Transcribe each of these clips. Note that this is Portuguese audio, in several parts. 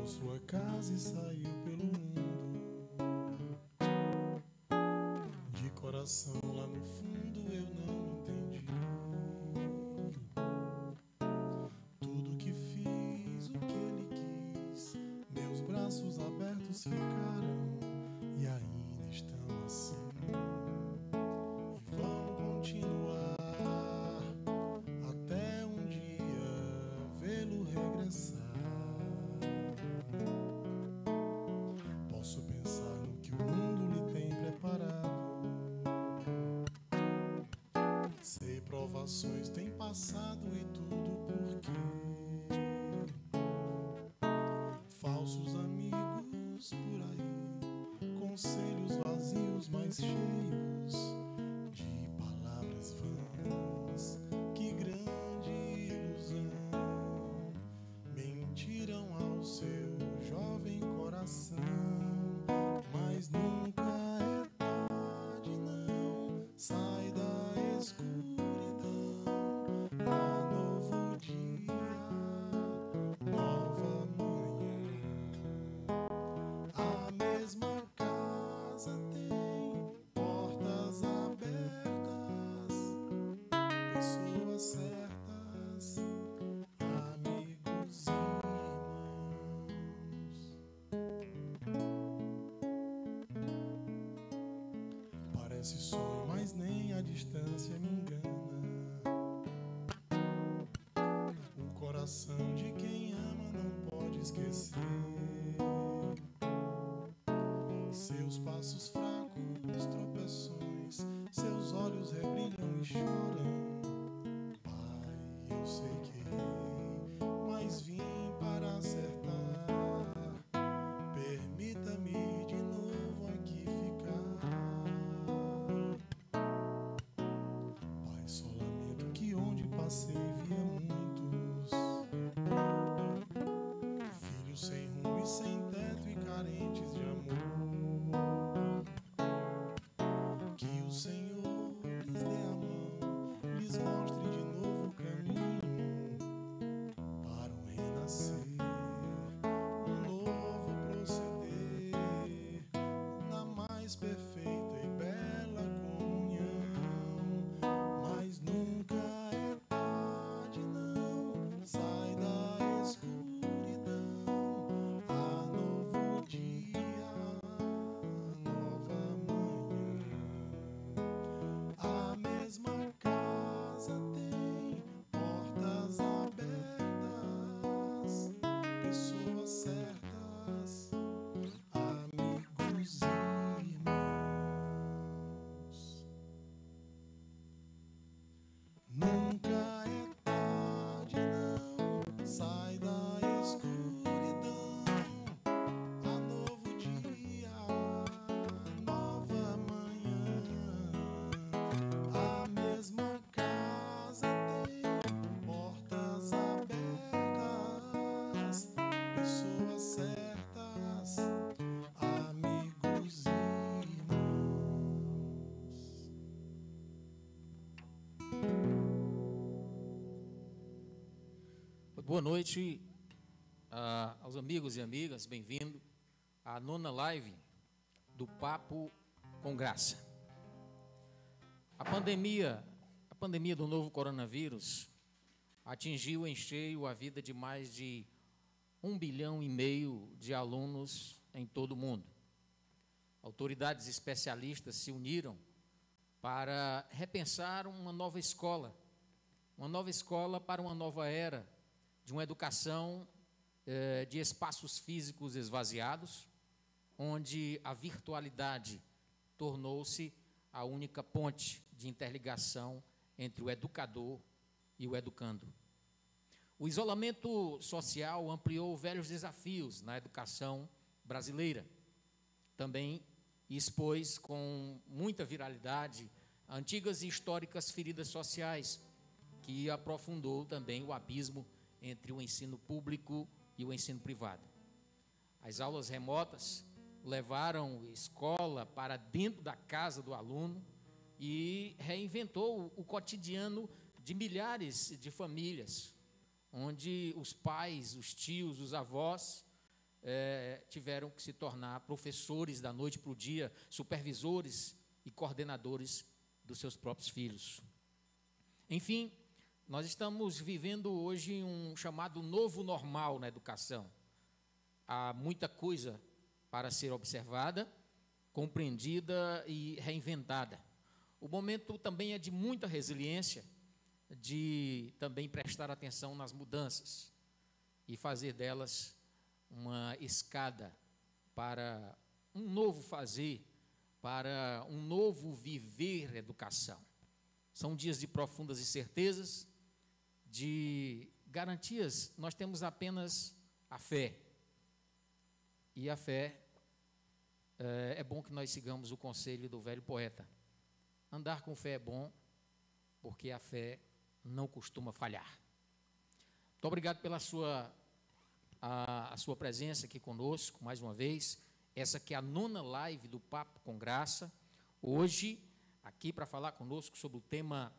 sua casa e saiu pelo mundo. De coração lá no fundo eu não entendi tudo que fiz, o que ele quis. Meus braços abertos ficaram e ainda estão assim. E vão continuar até um dia vê-lo regressar. Posso pensar no que o mundo lhe tem preparado. Sei, provações tem passado e tudo porque falsos amigos por aí, conselhos vazios, mas cheios de palavras vãs. Que grande ilusão mentiram ao seu jovem coração. Mas nunca é tarde, não. Sai da escuridão. Há novo dia, nova manhã. A mesma casa tem portas abertas, pessoas certas, amigos e irmãos. Parece sonho, mas nem a distância me engana. O coração de quem ama não pode esquecer seus passos fracos, tropeções, seus olhos rebrilham e choram. Pai, eu sei que errei, mas vim para acertar. Permita-me de novo aqui ficar. Pai, só lamento que onde passei via muitos filhos sem rumo e sem teto e carentes de amor. Que o Senhor lhes dê a mão, lhes mostre de novo o caminho para o renascer, um novo proceder na mais perfeita e bela comunhão. Mas nunca é tarde, não. Sai da escuridão. Há novo dia, nova manhã. A mesma casa tem portas abertas, pessoas certas, amigos e irmãos. Nunca é tarde, não. Sai da escuridão. Há novo dia, nova manhã. A mesma casa tem portas abertas, pessoas certas, amigos e irmãos. Boa noite aos amigos e amigas, bem-vindo à 9ª live do Papo com Graça. A pandemia do novo coronavírus atingiu em cheio a vida de mais de 1,5 bilhão de alunos em todo o mundo. Autoridades especialistas se uniram para repensar uma nova escola para uma nova era, de uma educação de espaços físicos esvaziados, onde a virtualidade tornou-se a única ponte de interligação entre o educador e o educando. O isolamento social ampliou velhos desafios na educação brasileira. Também expôs com muita viralidade antigas e históricas feridas sociais, que aprofundou também o abismo entre o ensino público e o ensino privado. As aulas remotas levaram escola para dentro da casa do aluno e reinventou o cotidiano de milhares de famílias, onde os pais, os tios, os avós tiveram que se tornar professores da noite para o dia, supervisores e coordenadores dos seus próprios filhos. Enfim, nós estamos vivendo hoje um chamado novo normal na educação. Há muita coisa para ser observada, compreendida e reinventada. O momento também é de muita resiliência, de também prestar atenção nas mudanças e fazer delas uma escada para um novo fazer, para um novo viver educação. São dias de profundas incertezas, de garantias. Nós temos apenas a fé. E a fé, é bom que nós sigamos o conselho do velho poeta. Andar com fé é bom, porque a fé não costuma falhar. Muito obrigado pela a sua presença aqui conosco, mais uma vez. Essa que é a 9ª live do Papo com Graça. Hoje, aqui para falar conosco sobre o tema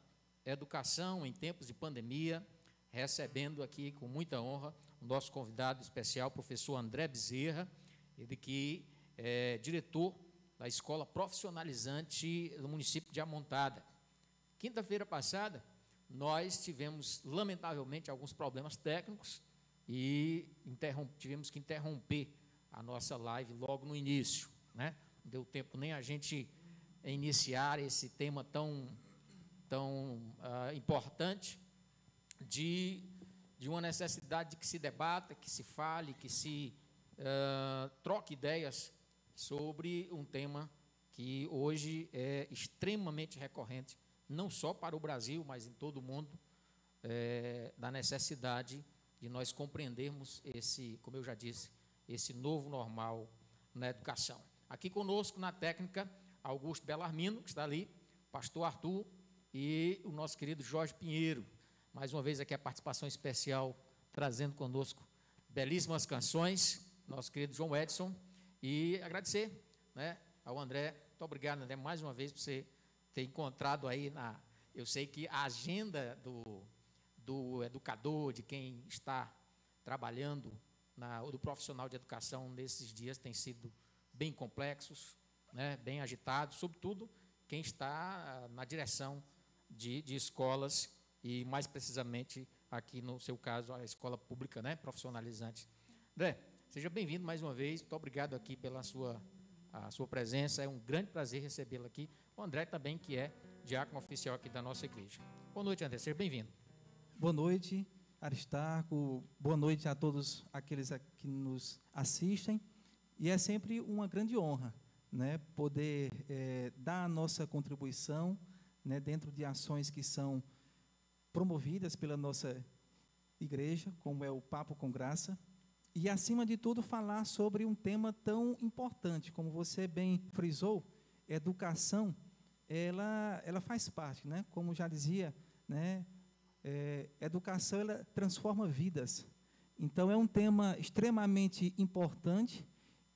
Educação em Tempos de Pandemia, recebendo aqui com muita honra o nosso convidado especial, professor André Bezerra, ele que é diretor da Escola Profissionalizante do município de Amontada. Quinta-feira passada, nós tivemos, lamentavelmente, alguns problemas técnicos e tivemos que interromper a nossa live logo no início, né? Não deu tempo nem a gente iniciar esse tema tão importante de uma necessidade de que se debata, que se fale, que se troque ideias sobre um tema que hoje é extremamente recorrente, não só para o Brasil, mas em todo o mundo, da necessidade de nós compreendermos esse, como eu já disse, esse novo normal na educação. Aqui conosco na técnica, Augusto Bellarmino, que está ali, pastor Arthur e o nosso querido Jorge Pinheiro. Mais uma vez aqui a participação especial, trazendo conosco belíssimas canções, nosso querido João Edson, e agradecer, né, ao André. Muito obrigado, André, mais uma vez por você ter encontrado aí eu sei que a agenda do educador, de quem está trabalhando, do profissional de educação nesses dias tem sido bem complexos, né, bem agitados, sobretudo quem está na direção de escolas e, mais precisamente, aqui no seu caso, a escola pública, né, profissionalizante. André, seja bem-vindo mais uma vez, muito obrigado aqui pela a sua presença, é um grande prazer recebê-lo aqui. O André também, que é diácono oficial aqui da nossa igreja. Boa noite, André, seja bem-vindo. Boa noite, Aristarco, boa noite a todos aqueles que nos assistem, e é sempre uma grande honra, né, poder dar a nossa contribuição, né, dentro de ações que são promovidas pela nossa igreja, como é o Papo com Graça, e, acima de tudo, falar sobre um tema tão importante, como você bem frisou, educação, ela faz parte, né, como já dizia, né, educação, ela transforma vidas. Então, é um tema extremamente importante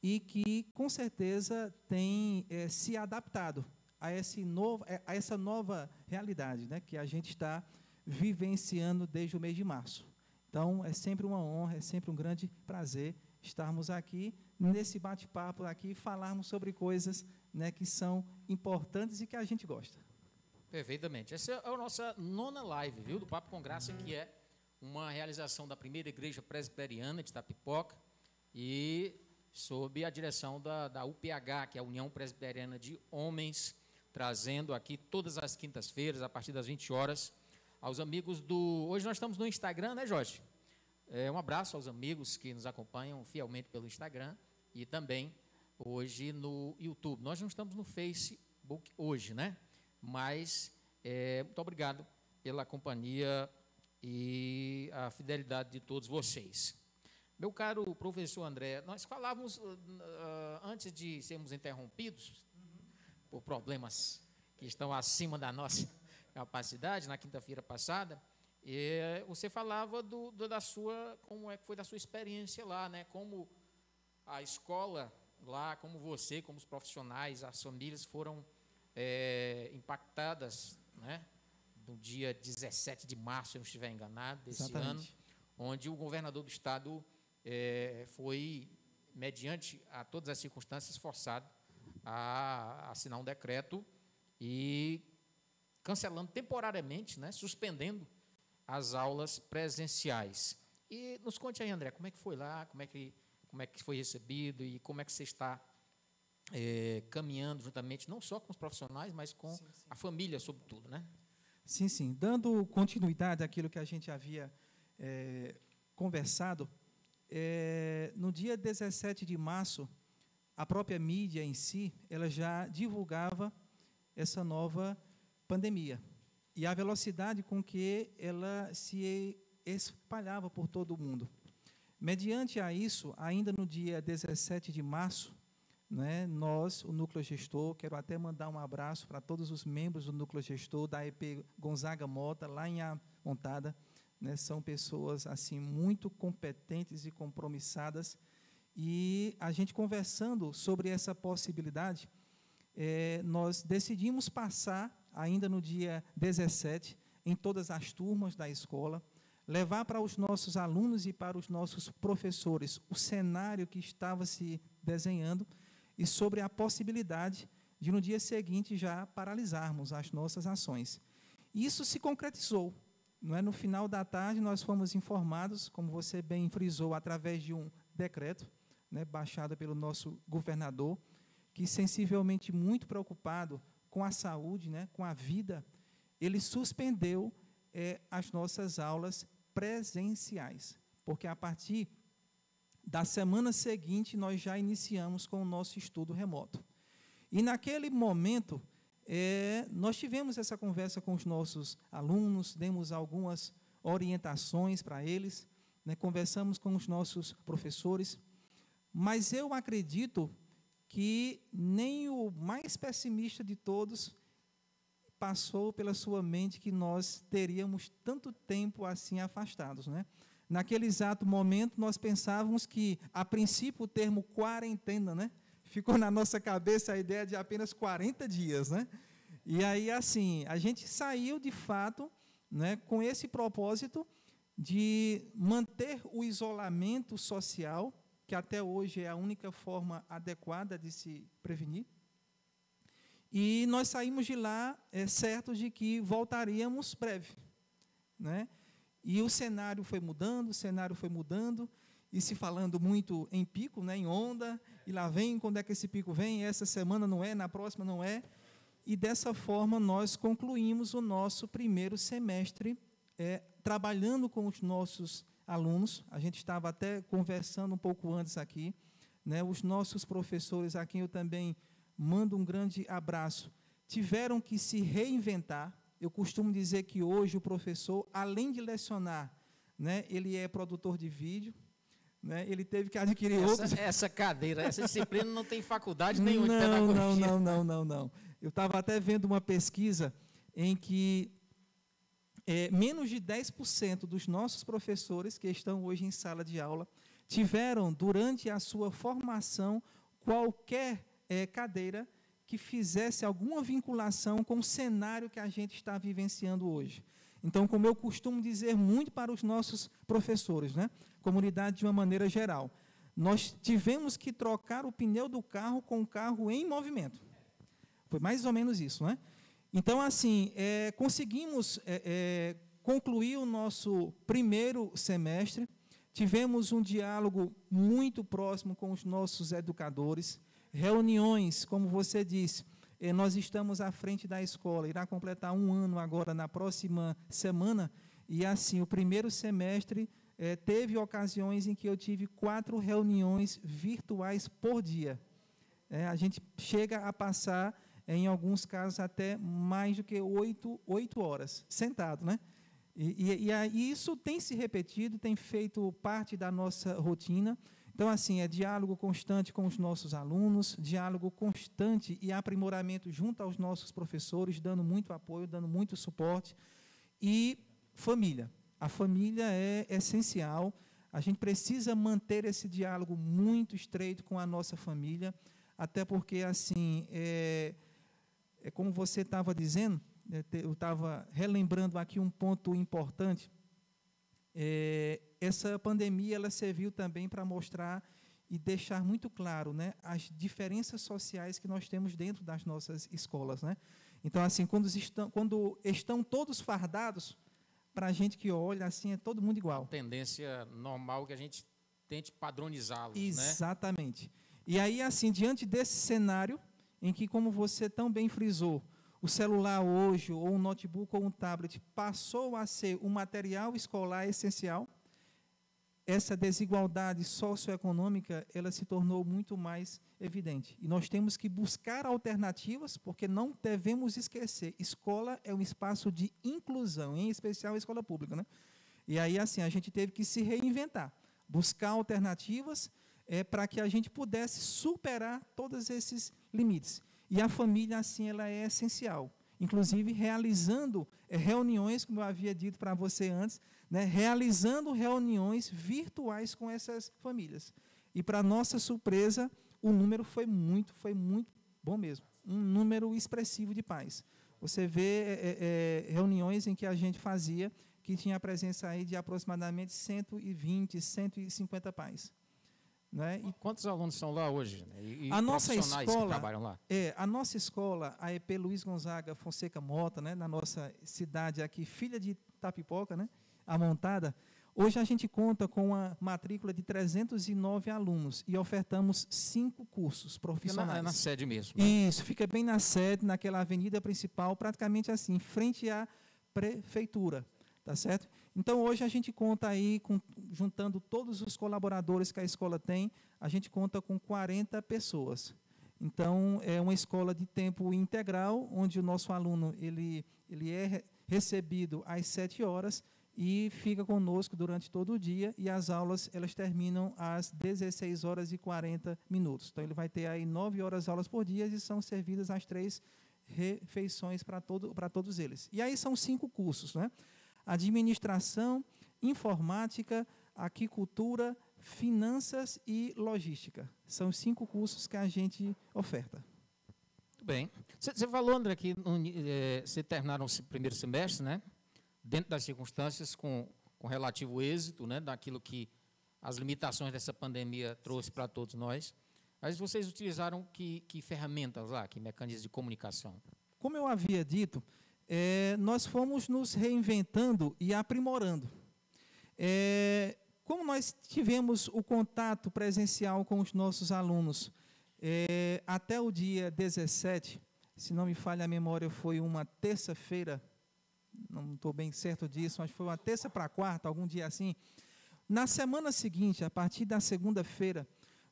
e que, com certeza, tem se adaptado a essa nova realidade, né, que a gente está vivenciando desde o mês de março. Então, é sempre uma honra, é sempre um grande prazer estarmos aqui, nesse bate-papo aqui, falarmos sobre coisas, né, que são importantes e que a gente gosta. Perfeitamente. Essa é a nossa 9ª live, viu, do Papo com Graça, que é uma realização da primeira igreja presbiteriana de Itapipoca e sob a direção da UPH, que é a União Presbiteriana de Homens, trazendo aqui todas as quintas-feiras, a partir das 20 horas, aos amigos Hoje nós estamos no Instagram, né, Jorge? Um abraço aos amigos que nos acompanham fielmente pelo Instagram e também hoje no YouTube. Nós não estamos no Facebook hoje, né? Mas muito obrigado pela companhia e a fidelidade de todos vocês. Meu caro professor André, nós falávamos, antes de sermos interrompidos por problemas que estão acima da nossa capacidade, na quinta-feira passada, você falava como é que foi da sua experiência lá, né? Como a escola lá, como você, como os profissionais, as famílias foram impactadas, né, no dia 17 de março, se eu não estiver enganado, desse ano, onde o governador do estado foi mediante a todas as circunstâncias, forçado a assinar um decreto e cancelando temporariamente, né, suspendendo as aulas presenciais. E nos conte aí, André, como é que foi lá, como é que foi recebido e como é que você está caminhando juntamente, não só com os profissionais, mas com a família, sobretudo, né? Sim, sim. Dando continuidade àquilo que a gente havia conversado, no dia 17 de março, a própria mídia em si, ela já divulgava essa nova pandemia. E a velocidade com que ela se espalhava por todo o mundo. Mediante a isso, ainda no dia 17 de março, né, nós, o Núcleo Gestor, quero até mandar um abraço para todos os membros do Núcleo Gestor, da EP Gonzaga Mota, lá em Amontada, né, são pessoas assim muito competentes e compromissadas, e a gente conversando sobre essa possibilidade, nós decidimos passar, ainda no dia 17, em todas as turmas da escola, levar para os nossos alunos e para os nossos professores o cenário que estava se desenhando e sobre a possibilidade de, no dia seguinte, já paralisarmos as nossas ações. E isso se concretizou. Não é? No final da tarde, nós fomos informados, como você bem frisou, através de um decreto, né, baixado pelo nosso governador, que, sensivelmente muito preocupado com a saúde, né, com a vida, ele suspendeu as nossas aulas presenciais, porque a partir da semana seguinte nós já iniciamos com o nosso estudo remoto. E naquele momento, nós tivemos essa conversa com os nossos alunos, demos algumas orientações para eles, né, conversamos com os nossos professores, mas eu acredito que nem o mais pessimista de todos passou pela sua mente que nós teríamos tanto tempo assim afastados, né? Naquele exato momento, nós pensávamos que, a princípio, o termo quarentena, né, ficou na nossa cabeça a ideia de apenas 40 dias, né? E aí, assim, a gente saiu, de fato, né, com esse propósito de manter o isolamento social, que até hoje é a única forma adequada de se prevenir. E nós saímos de lá certos de que voltaríamos breve, né? E o cenário foi mudando, e se falando muito em pico, né, em onda, e lá vem, quando é que esse pico vem? Essa semana não é, na próxima não é. E dessa forma nós concluímos o nosso primeiro semestre trabalhando com os nossos alunos. A gente estava até conversando um pouco antes aqui, né, os nossos professores, a quem eu também mando um grande abraço, tiveram que se reinventar. Eu costumo dizer que hoje o professor, além de lecionar, né, ele é produtor de vídeo, né, ele teve que adquirir outros... Essa cadeira, essa disciplina não tem faculdade nenhuma de pedagogia. Não. Eu estava até vendo uma pesquisa em que menos de 10% dos nossos professores que estão hoje em sala de aula tiveram, durante a sua formação, qualquer cadeira que fizesse alguma vinculação com o cenário que a gente está vivenciando hoje. Então, como eu costumo dizer muito para os nossos professores, né, comunidade de uma maneira geral, nós tivemos que trocar o pneu do carro com o carro em movimento. Foi mais ou menos isso, né? Então, assim, conseguimos concluir o nosso primeiro semestre, tivemos um diálogo muito próximo com os nossos educadores, reuniões, como você disse, nós estamos à frente da escola, irá completar 1 ano agora na próxima semana, e assim, o primeiro semestre teve ocasiões em que eu tive 4 reuniões virtuais por dia. A gente chega a passar, em alguns casos, até mais do que 8 horas, sentado, né? E isso tem se repetido, tem feito parte da nossa rotina. Então, assim, é diálogo constante com os nossos alunos, diálogo constante e aprimoramento junto aos nossos professores, dando muito apoio, dando muito suporte. E família. A família é essencial. A gente precisa manter esse diálogo muito estreito com a nossa família, até porque, assim, como você estava dizendo, eu estava relembrando aqui um ponto importante. Essa pandemia ela serviu também para mostrar e deixar muito claro, né, as diferenças sociais que nós temos dentro das nossas escolas, né? Então, assim, quando estão todos fardados, para a gente que olha, assim, é todo mundo igual. Tendência normal que a gente tente padronizá-los, né? Exatamente. E aí, assim, diante desse cenário, em que, como você tão bem frisou, o celular hoje, ou um notebook ou um tablet, passou a ser um material escolar essencial, essa desigualdade socioeconômica, ela se tornou muito mais evidente. E nós temos que buscar alternativas, porque não devemos esquecer, escola é um espaço de inclusão, em especial a escola pública, né? E aí, assim, a gente teve que se reinventar, buscar alternativas para que a gente pudesse superar todos esses limites. E a família, assim, ela é essencial. Inclusive, realizando reuniões, como eu havia dito para você antes, né, realizando reuniões virtuais com essas famílias. E, para nossa surpresa, o número foi muito bom mesmo. Um número expressivo de pais. Você vê reuniões em que a gente fazia, que tinha a presença aí de aproximadamente 120, 150 pais. Né? E quantos alunos são lá hoje? E a nossa profissionais escola, que trabalham lá? a nossa escola, a EP Luiz Gonzaga Fonseca Mota, né, na nossa cidade aqui, filha de Itapipoca, né, Amontada, hoje a gente conta com uma matrícula de 309 alunos e ofertamos 5 cursos profissionais. É na sede mesmo. Né? Isso, fica bem na sede, naquela avenida principal, praticamente assim, em frente à prefeitura. Tá certo? Então, hoje a gente conta aí, juntando todos os colaboradores que a escola tem, a gente conta com 40 pessoas. Então, é uma escola de tempo integral, onde o nosso aluno ele é recebido às 7 horas e fica conosco durante todo o dia, e as aulas elas terminam às 16 horas e 40 minutos. Então, ele vai ter aí 9 horas de aulas por dia e são servidas as 3 refeições para todos eles. E aí são 5 cursos, né? Administração, informática, aquicultura, finanças e logística. São os 5 cursos que a gente oferta. Muito bem. Você falou, André, que você terminaram o primeiro semestre, né? Dentro das circunstâncias, com relativo êxito, né? Daquilo que as limitações dessa pandemia trouxe para todos nós. Mas vocês utilizaram que ferramentas lá, que mecanismos de comunicação? Como eu havia dito, nós fomos nos reinventando e aprimorando. Como nós tivemos o contato presencial com os nossos alunos até o dia 17, se não me falha a memória, foi uma terça-feira, não estou bem certo disso, mas foi uma terça para quarta, algum dia assim. Na semana seguinte, a partir da segunda-feira,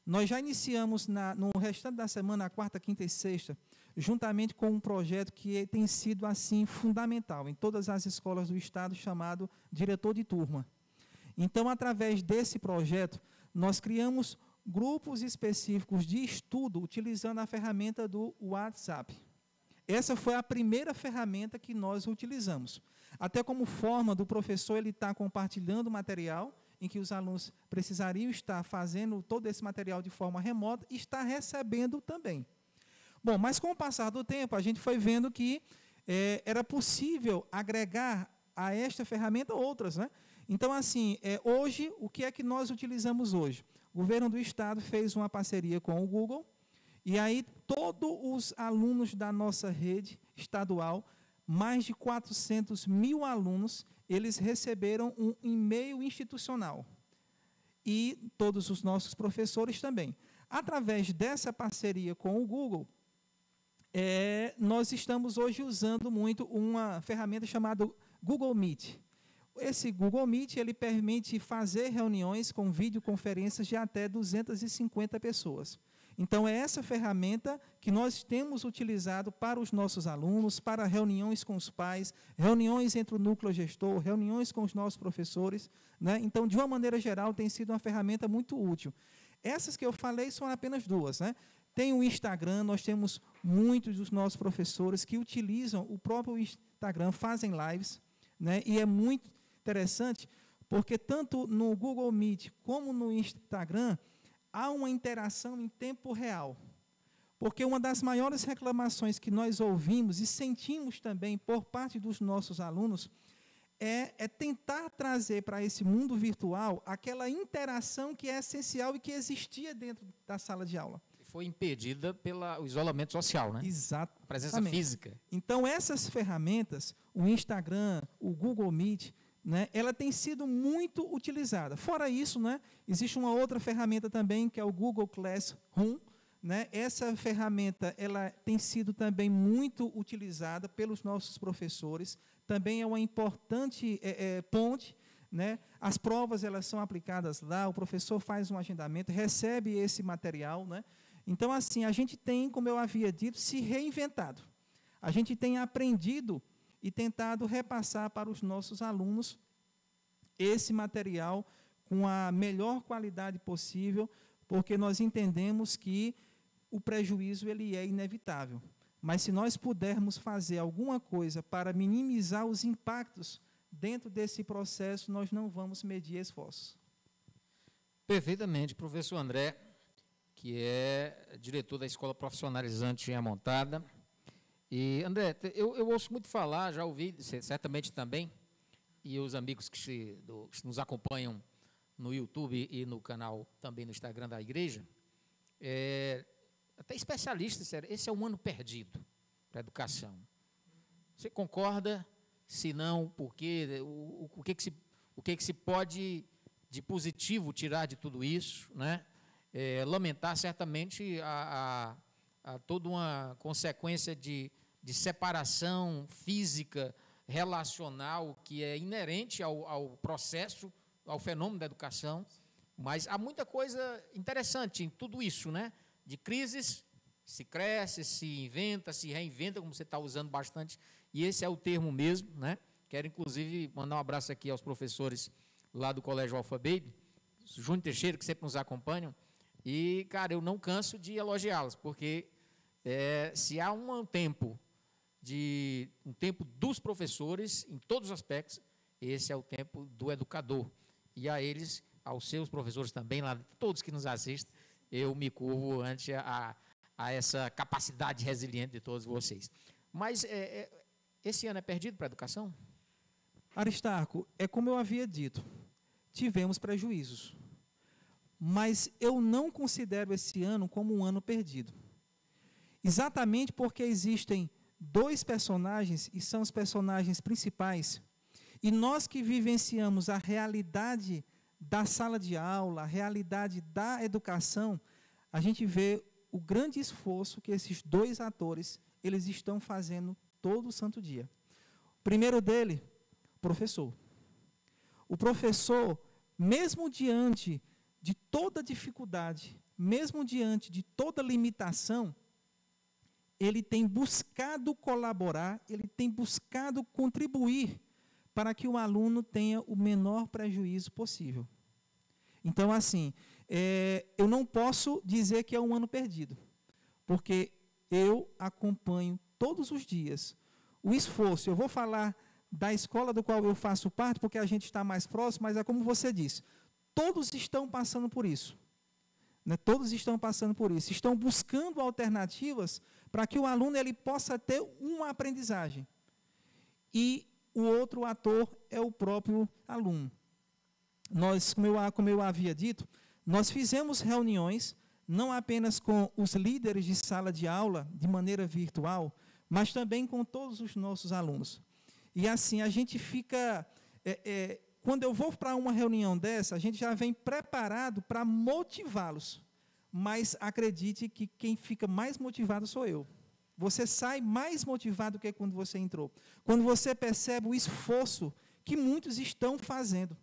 nós já iniciamos no restante da semana, a quarta, quinta e sexta, juntamente com um projeto que tem sido assim fundamental em todas as escolas do estado, chamado Diretor de Turma. Então, através desse projeto, nós criamos grupos específicos de estudo utilizando a ferramenta do WhatsApp. Essa foi a primeira ferramenta que nós utilizamos. Até como forma do professor ele estar compartilhando material, em que os alunos precisariam estar fazendo todo esse material de forma remota e estar recebendo também. Bom, mas com o passar do tempo, a gente foi vendo que era possível agregar a esta ferramenta outras, né? Então, assim, hoje, o que é que nós utilizamos hoje? O governo do estado fez uma parceria com o Google, e aí todos os alunos da nossa rede estadual, mais de 400 mil alunos, eles receberam um e-mail institucional. E todos os nossos professores também. Através dessa parceria com o Google, nós estamos hoje usando muito uma ferramenta chamada Google Meet. Esse Google Meet, ele permite fazer reuniões com videoconferências de até 250 pessoas. Então, é essa ferramenta que nós temos utilizado para os nossos alunos, para reuniões com os pais, reuniões entre o núcleo gestor, reuniões com os nossos professores, né? Então, de uma maneira geral, tem sido uma ferramenta muito útil. Essas que eu falei são apenas 2, né? Tem o Instagram, nós temos muitos dos nossos professores que utilizam o próprio Instagram, fazem lives, né? E é muito interessante, porque tanto no Google Meet como no Instagram, há uma interação em tempo real. Porque uma das maiores reclamações que nós ouvimos e sentimos também por parte dos nossos alunos é tentar trazer para esse mundo virtual aquela interação que é essencial e que existia dentro da sala de aula. Foi impedida pelo isolamento social, né? Exato. A presença física. Então, essas ferramentas, o Instagram, o Google Meet, né, ela tem sido muito utilizada. Fora isso, né, existe uma outra ferramenta também, que é o Google Classroom. Né? Essa ferramenta ela tem sido também muito utilizada pelos nossos professores. Também é uma importante ponte. Né? As provas elas são aplicadas lá, o professor faz um agendamento, recebe esse material. Né? Então, assim, a gente tem, como eu havia dito, se reinventado. A gente tem aprendido e tentado repassar para os nossos alunos esse material com a melhor qualidade possível, porque nós entendemos que o prejuízo ele é inevitável. Mas se nós pudermos fazer alguma coisa para minimizar os impactos dentro desse processo, nós não vamos medir esforços. Perfeitamente, professor André, que é diretor da Escola Profissionalizante em Amontada. E, André, eu ouço muito falar, já ouvi, certamente também, e os amigos que nos acompanham no YouTube e no canal, também no Instagram da igreja, até especialistas, esse é um ano perdido para a educação. Você concorda? Se não, por quê? O que se pode de positivo tirar de tudo isso, né? Lamentar certamente a toda uma consequência de separação física, relacional, que é inerente ao processo, ao fenômeno da educação, mas há muita coisa interessante em tudo isso, né? De crises, se cresce, se inventa, se reinventa, como você está usando bastante, e esse é o termo mesmo, né? Quero, inclusive, mandar um abraço aqui aos professores lá do Colégio Alpha Baby, Júnior Teixeira, que sempre nos acompanham, e, cara, eu não canso de elogiá-los, porque se há um tempo dos professores, em todos os aspectos, esse é o tempo do educador, e a eles, aos seus professores também, lá, todos que nos assistem, eu me curvo ante a essa capacidade resiliente de todos vocês. Mas esse ano é perdido para a educação? Aristarco, é como eu havia dito, tivemos prejuízos, mas eu não considero esse ano como um ano perdido. Exatamente porque existem dois personagens, e são os personagens principais, e nós que vivenciamos a realidade da sala de aula, a realidade da educação, a gente vê o grande esforço que esses dois atores eles estão fazendo todo santo dia. O primeiro dele, professor. O professor, mesmo diante de toda dificuldade, mesmo diante de toda limitação, ele tem buscado colaborar, ele tem buscado contribuir para que o aluno tenha o menor prejuízo possível. Então, assim, eu não posso dizer que é um ano perdido, porque eu acompanho todos os dias o esforço. Eu vou falar da escola do qual eu faço parte, porque a gente está mais próximo, mas é como você disse, todos estão passando por isso. Né? Todos estão passando por isso, estão buscando alternativas para que o aluno ele possa ter uma aprendizagem. E o outro ator é o próprio aluno. Nós, como eu havia dito, nós fizemos reuniões, não apenas com os líderes de sala de aula, de maneira virtual, mas também com todos os nossos alunos. E assim, a gente fica... quando eu vou para uma reunião dessa, a gente já vem preparado para motivá-los. Mas acredite que quem fica mais motivado sou eu. Você sai mais motivado do que quando você entrou. Quando você percebe o esforço que muitos estão fazendo.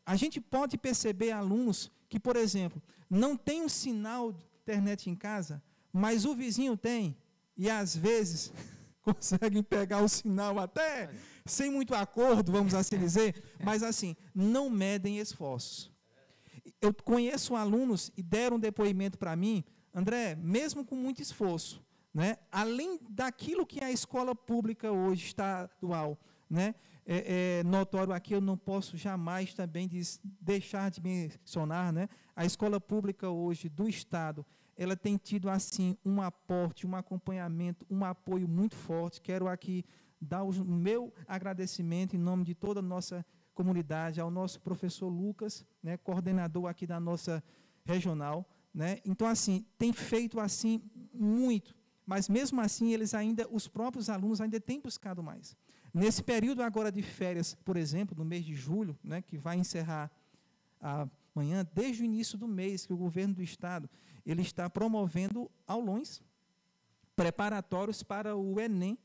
A gente pode perceber alunos que, por exemplo, não tem um sinal de internet em casa, mas o vizinho tem, e às vezes conseguem pegar o sinal até sem muito acordo, vamos assim dizer, mas assim, não medem esforços. Eu conheço alunos e deram depoimento para mim, André, mesmo com muito esforço, né, além daquilo que a escola pública hoje estadual, né, notório aqui, eu não posso jamais também deixar de mencionar, né, a escola pública hoje do Estado, ela tem tido assim um aporte, um acompanhamento, um apoio muito forte. Quero aqui dar o meu agradecimento em nome de toda a nossa comunidade ao nosso professor Lucas, né, coordenador aqui da nossa regional, né? Então, assim, tem feito assim muito, mas mesmo assim os próprios alunos ainda têm buscado mais. Nesse período agora de férias, por exemplo, no mês de julho, né, que vai encerrar amanhã, desde o início do mês, que o governo do estado ele está promovendo aulões preparatórios para o Enem,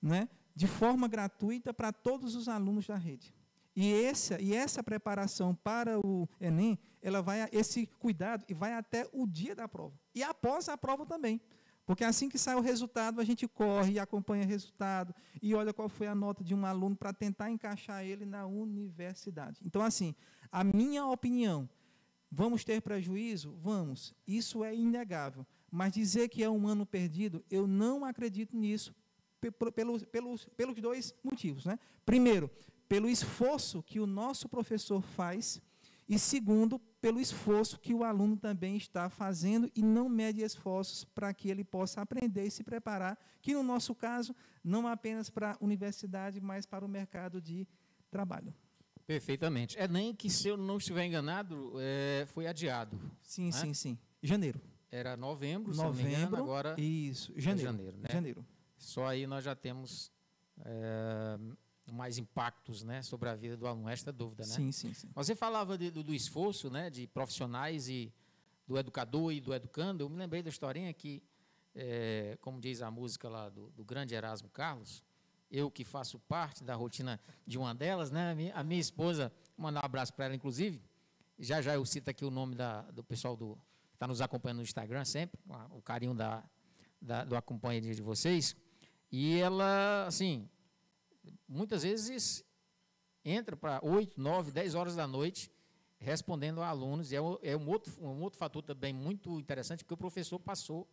né, de forma gratuita para todos os alunos da rede. E essa preparação para o Enem, esse cuidado vai até o dia da prova. E após a prova também. Porque assim que sai o resultado, a gente corre e acompanha o resultado e olha qual foi a nota de um aluno para tentar encaixar ele na universidade. Então, assim, a minha opinião, vamos ter prejuízo? Vamos. Isso é inegável. Mas dizer que é um ano perdido, eu não acredito nisso pelos dois motivos, né? Primeiro, pelo esforço que o nosso professor faz, e segundo, pelo esforço que o aluno também está fazendo e não mede esforços para que ele possa aprender e se preparar, que no nosso caso, não apenas para a universidade, mas para o mercado de trabalho. Perfeitamente. Enem que, se eu não estiver enganado, foi adiado. Sim, né? sim. Janeiro. Era novembro, se não me engano, agora isso, janeiro. É janeiro, né? Janeiro. Só aí nós já temos mais impactos, né, sobre a vida do aluno, esta dúvida, né? Sim, sim. Você falava do esforço, né, de profissionais e do educador e do educando. Eu me lembrei da historinha que, como diz a música lá do grande Erasmo Carlos, eu que faço parte da rotina de uma delas, né, a minha esposa, vou mandar um abraço para ela, inclusive, já eu cito aqui o nome do pessoal que está nos acompanhando no Instagram sempre, o carinho do acompanha de vocês, e ela, assim, muitas vezes entra para 8, 9, 10 horas da noite respondendo a alunos, e é um outro fator também muito interessante, porque o professor passou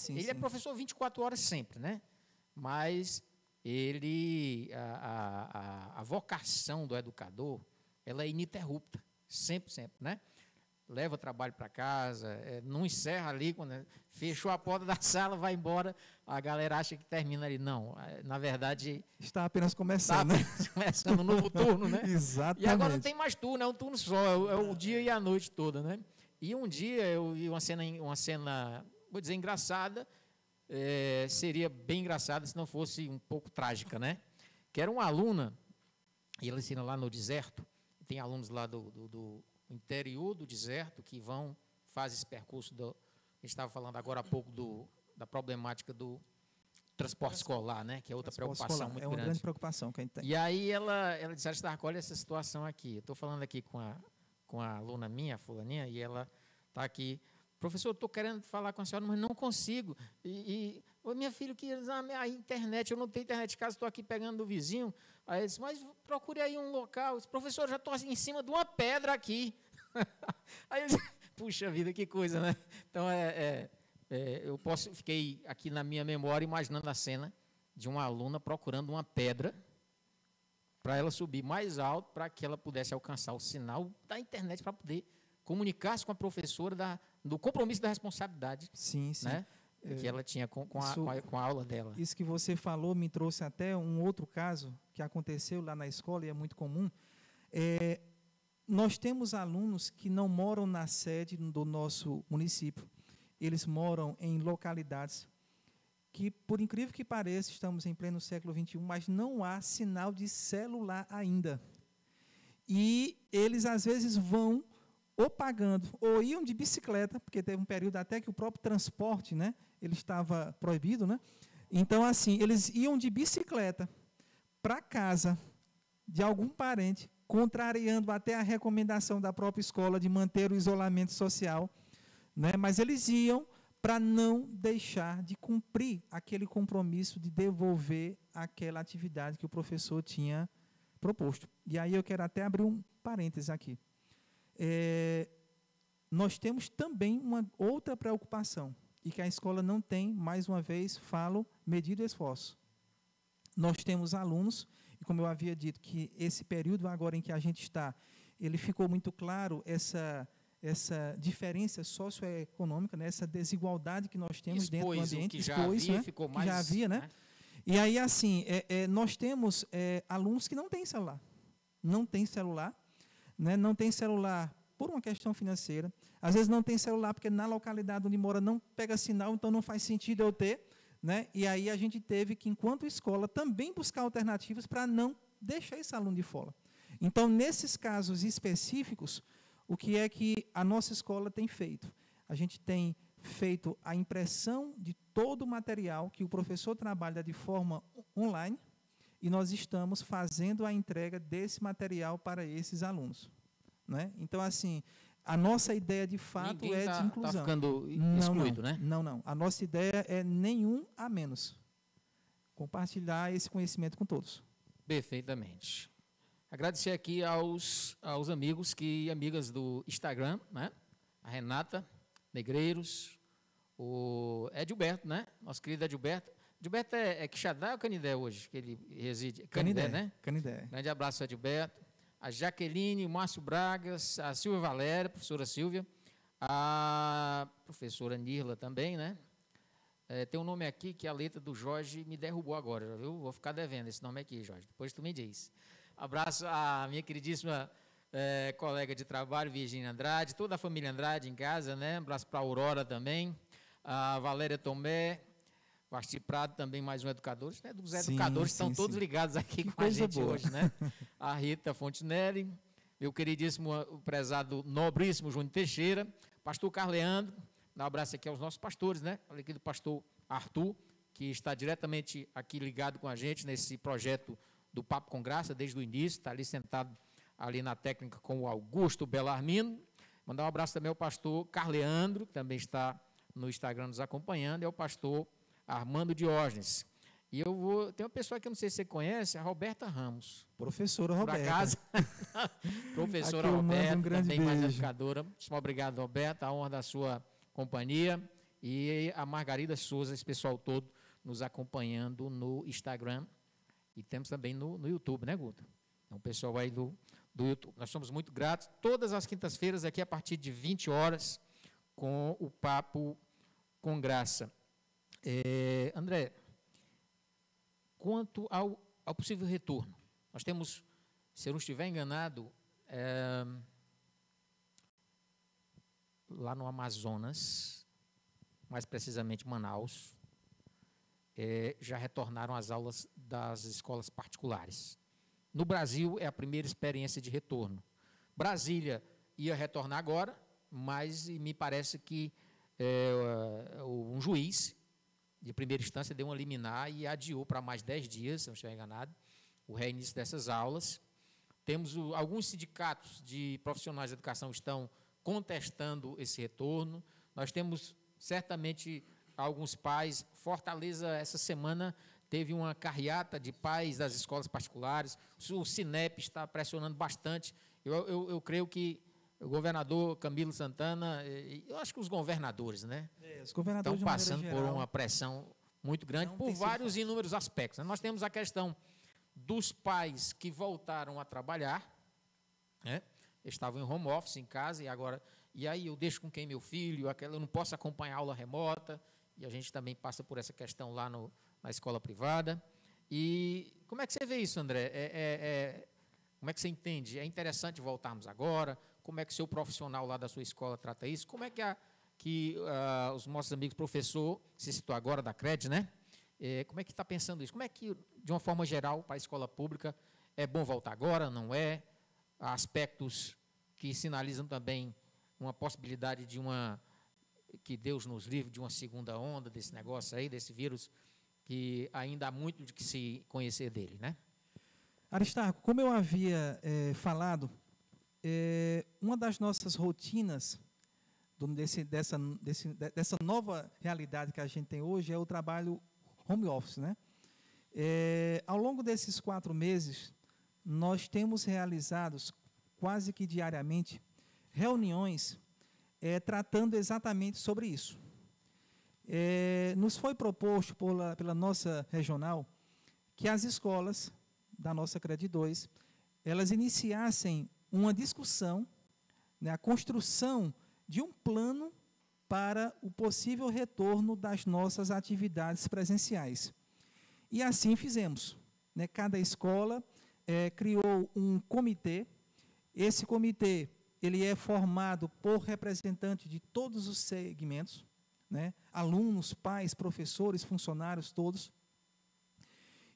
ele é professor 24 horas sempre, né? Mas a vocação do educador, ela é ininterrupta, sempre, né? Leva trabalho para casa, não encerra ali, quando fechou a porta da sala, vai embora, a galera acha que termina ali. Não, na verdade... Está apenas começando. Está apenas começando um novo turno, né? Exatamente. E agora não tem mais turno, é um turno só, é o dia e a noite toda, né? E um dia eu vi uma cena, vou dizer, engraçada, seria bem engraçada se não fosse um pouco trágica, né? Que era uma aluna, e ela ensina lá no deserto, tem alunos lá do interior do deserto que fazem esse percurso a gente estava falando agora há pouco da problemática do transporte escolar, né? Que é outra preocupação muito grande. É uma grande preocupação que a gente tem. E aí ela disse, Aristarco, olha essa situação aqui. Eu estou falando aqui com a aluna minha, a fulaninha, e ela está aqui. Professor, eu estou querendo falar com a senhora, mas não consigo. Minha filha queria usar a internet, eu não tenho internet de casa, estou aqui pegando do vizinho. Aí ele disse, mas procure aí um local. Eu disse, professor, eu já estou em cima de uma pedra aqui. Aí eu disse, puxa vida, que coisa, né? Então, fiquei aqui na minha memória imaginando a cena de uma aluna procurando uma pedra para ela subir mais alto, para que ela pudesse alcançar o sinal da internet, para poder comunicar-se com a professora do compromisso da responsabilidade. Sim. Né? Que ela tinha com a aula dela. Isso que você falou me trouxe até um outro caso que aconteceu lá na escola, e é muito comum. Nós temos alunos que não moram na sede do nosso município. Eles moram em localidades que, por incrível que pareça, estamos em pleno século XXI, mas não há sinal de celular ainda. E eles, às vezes, vão ou pagando, ou iam de bicicleta, porque teve um período até que o próprio transporte, né, ele estava proibido, né? Então, assim, eles iam de bicicleta para casa de algum parente, contrariando até a recomendação da própria escola de manter o isolamento social, né? Mas eles iam para não deixar de cumprir aquele compromisso de devolver aquela atividade que o professor tinha proposto. E aí eu quero até abrir um parêntese aqui. Nós temos também uma outra preocupação, e que a escola não tem, mais uma vez, falo, medido esforço. Nós temos alunos, e como eu havia dito, que esse período agora em que a gente está, ele ficou muito claro essa diferença socioeconômica, né, essa desigualdade que nós temos dentro do ambiente, que já havia, né, ficou mais, que já havia, né? E aí, assim, nós temos alunos que não têm celular. Não tem celular, né? Não tem celular por uma questão financeira. Às vezes não tem celular porque na localidade onde mora não pega sinal, então não faz sentido eu ter, né? E aí a gente teve que, enquanto escola, também buscar alternativas para não deixar esse aluno de fora. Então, nesses casos específicos, o que é que a nossa escola tem feito? A gente tem feito a impressão de todo o material que o professor trabalha de forma online e nós estamos fazendo a entrega desse material para esses alunos, né? Então, assim, a nossa ideia de fato Ninguém é de inclusão. Está ficando Não, excluído, não, né? não. A nossa ideia é nenhum a menos. Compartilhar esse conhecimento com todos. Perfeitamente. Agradecer aqui aos amigos e amigas do Instagram, né? A Renata Negreiros, o Edilberto, né? Nosso querido Edilberto. Edilberto é Quixadá ou Canindé hoje, que ele reside? Canindé, né? Canindé. Grande abraço, Edilberto. A Jaqueline, o Márcio Bragas, a Silvia Valéria, a professora Silvia, a professora Nirla também, né? Tem um nome aqui que a letra do Jorge me derrubou agora, viu? Vou ficar devendo esse nome aqui, Jorge. Depois tu me diz. Abraço à minha queridíssima colega de trabalho, Virgínia Andrade, toda a família Andrade em casa, né? Abraço para a Aurora também, a Valéria Tomé, Vasti Prado também, mais um educador, né? Dos educadores estão todos ligados aqui com a gente hoje, né? A Rita Fontinelli, meu queridíssimo, o prezado, nobríssimo Júnior Teixeira, pastor Carleandro, um abraço aqui aos nossos pastores, né? Falei aqui do pastor Arthur, que está diretamente aqui ligado com a gente nesse projeto do Papo com Graça, desde o início, está ali sentado ali na técnica com o Augusto Belarmino. Mandar um abraço também ao pastor Carleandro, que também está no Instagram nos acompanhando, e ao pastor Armando Diógenes. E tem uma pessoa que eu não sei se você conhece, a Roberta Ramos. Professora Roberta. Por acaso, professora Roberta, também mais educadora. Muito obrigado, Roberta, a honra da sua companhia. E a Margarida Souza, esse pessoal todo, nos acompanhando no Instagram. E temos também no YouTube, né, Guto? Então, o pessoal aí do YouTube. Nós somos muito gratos. Todas as quintas-feiras, aqui a partir de 20 horas, com o Papo com Graça. André, quanto ao possível retorno, nós temos, se eu não estiver enganado, lá no Amazonas, mais precisamente Manaus, já retornaram às aulas das escolas particulares. No Brasil, é a primeira experiência de retorno. Brasília ia retornar agora, mas me parece que um juiz de primeira instância deu uma liminar e adiou para mais 10 dias, se não estiver enganado, o reinício dessas aulas. Temos alguns sindicatos de profissionais de educação estão contestando esse retorno. Nós temos, certamente, alguns pais. Fortaleza, essa semana, teve uma carreata de pais das escolas particulares. O Sinep está pressionando bastante. Eu creio que o governador Camilo Santana, eu acho que os governadores, né? Os governadores estão passando por uma pressão muito grande, por vários e inúmeros aspectos. Nós temos a questão dos pais que voltaram a trabalhar, né? Estavam em home office, em casa, e aí eu deixo com quem meu filho, eu não posso acompanhar a aula remota, e a gente também passa por essa questão lá na escola privada. E como é que você vê isso, André? Como é que você entende? É interessante voltarmos agora? Como é que o seu profissional lá da sua escola trata isso? Como é que os nossos amigos professor, se citou agora da CRED, né? Como é que está pensando isso? Como é que, de uma forma geral, para a escola pública, é bom voltar agora, não é? Há aspectos que sinalizam também uma possibilidade que Deus nos livre de uma segunda onda desse negócio aí, desse vírus, que ainda há muito de que se conhecer dele, né? Aristarco, como eu havia falado, uma das nossas rotinas dessa nova realidade que a gente tem hoje é o trabalho home office, né? Ao longo desses 4 meses, nós temos realizado quase que diariamente reuniões tratando exatamente sobre isso. Nos foi proposto pela nossa regional que as escolas da nossa CRED 2, elas iniciassem uma discussão, né, a construção de um plano para o possível retorno das nossas atividades presenciais. E assim fizemos, né? Cada escola criou um comitê. Esse comitê ele é formado por representantes de todos os segmentos, né? Alunos, pais, professores, funcionários, todos.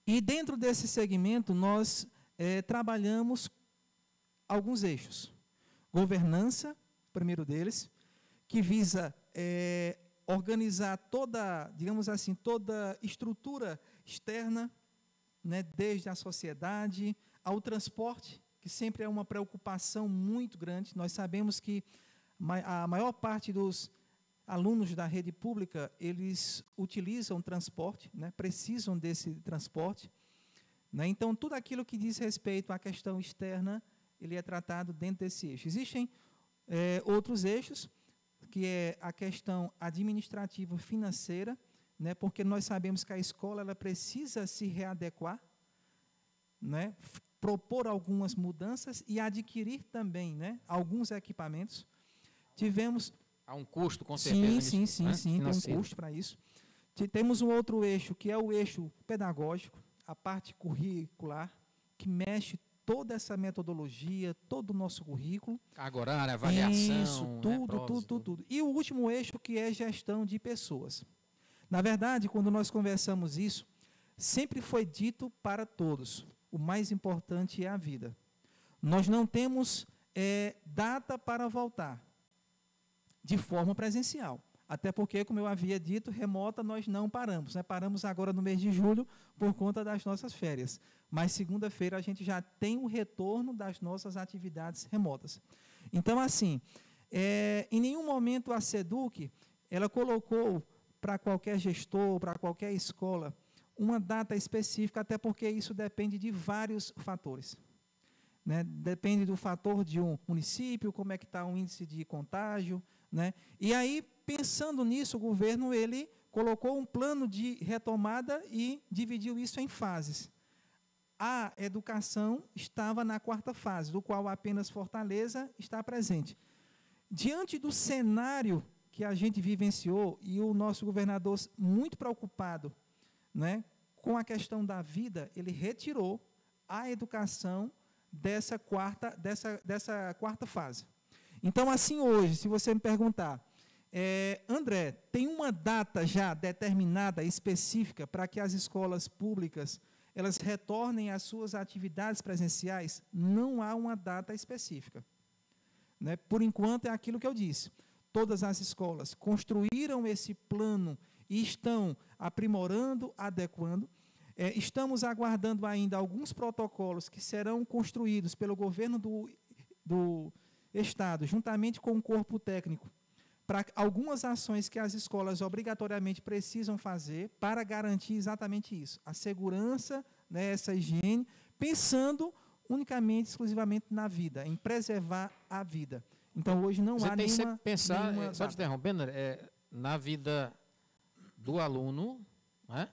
E dentro desse segmento, nós trabalhamos alguns eixos. Governança, primeiro deles, que visa organizar toda, digamos assim, toda estrutura externa, né, desde a sociedade ao transporte, que sempre é uma preocupação muito grande. Nós sabemos que a maior parte dos alunos da rede pública, eles utilizam transporte, né, precisam desse transporte, né. Então, tudo aquilo que diz respeito à questão externa, ele é tratado dentro desse eixo. Existem outros eixos, que é a questão administrativa financeira, né, porque nós sabemos que a escola ela precisa se readequar, né, propor algumas mudanças e adquirir também, né, alguns equipamentos. Tivemos... Há um custo, com certeza. Sim, nisso, né? tem um custo para isso. Temos um outro eixo, que é o eixo pedagógico, a parte curricular, que mexe toda essa metodologia, todo o nosso currículo. Agora, a avaliação. Isso, tudo. E o último eixo, que é gestão de pessoas. Na verdade, quando nós conversamos isso, sempre foi dito para todos, o mais importante é a vida. Nós não temos data para voltar de forma presencial. Até porque, como eu havia dito, remota nós não paramos. Né? Paramos agora no mês de julho por conta das nossas férias. Mas segunda-feira a gente já tem o retorno das nossas atividades remotas. Então, assim, em nenhum momento a SEDUC, ela colocou para qualquer gestor, para qualquer escola, uma data específica, até porque isso depende de vários fatores. Né? Depende do fator de um município, como é que está o índice de contágio, né? E aí, pensando nisso, o governo ele colocou um plano de retomada e dividiu isso em fases. A educação estava na 4ª fase, do qual apenas Fortaleza está presente. Diante do cenário que a gente vivenciou, e o nosso governador muito preocupado, né, com a questão da vida, ele retirou a educação dessa quarta fase. Então, assim, hoje, se você me perguntar, André, tem uma data já determinada, específica, para que as escolas públicas elas retornem às suas atividades presenciais? Não há uma data específica. Né? Por enquanto, é aquilo que eu disse. Todas as escolas construíram esse plano e estão aprimorando, adequando. Estamos aguardando ainda alguns protocolos que serão construídos pelo governo do Estado, juntamente com o corpo técnico, para algumas ações que as escolas obrigatoriamente precisam fazer para garantir exatamente isso, a segurança, né, essa higiene, pensando unicamente, exclusivamente na vida, em preservar a vida. Então, hoje não há nenhuma... Você tem que pensar, só te interrompendo, na vida do aluno, né,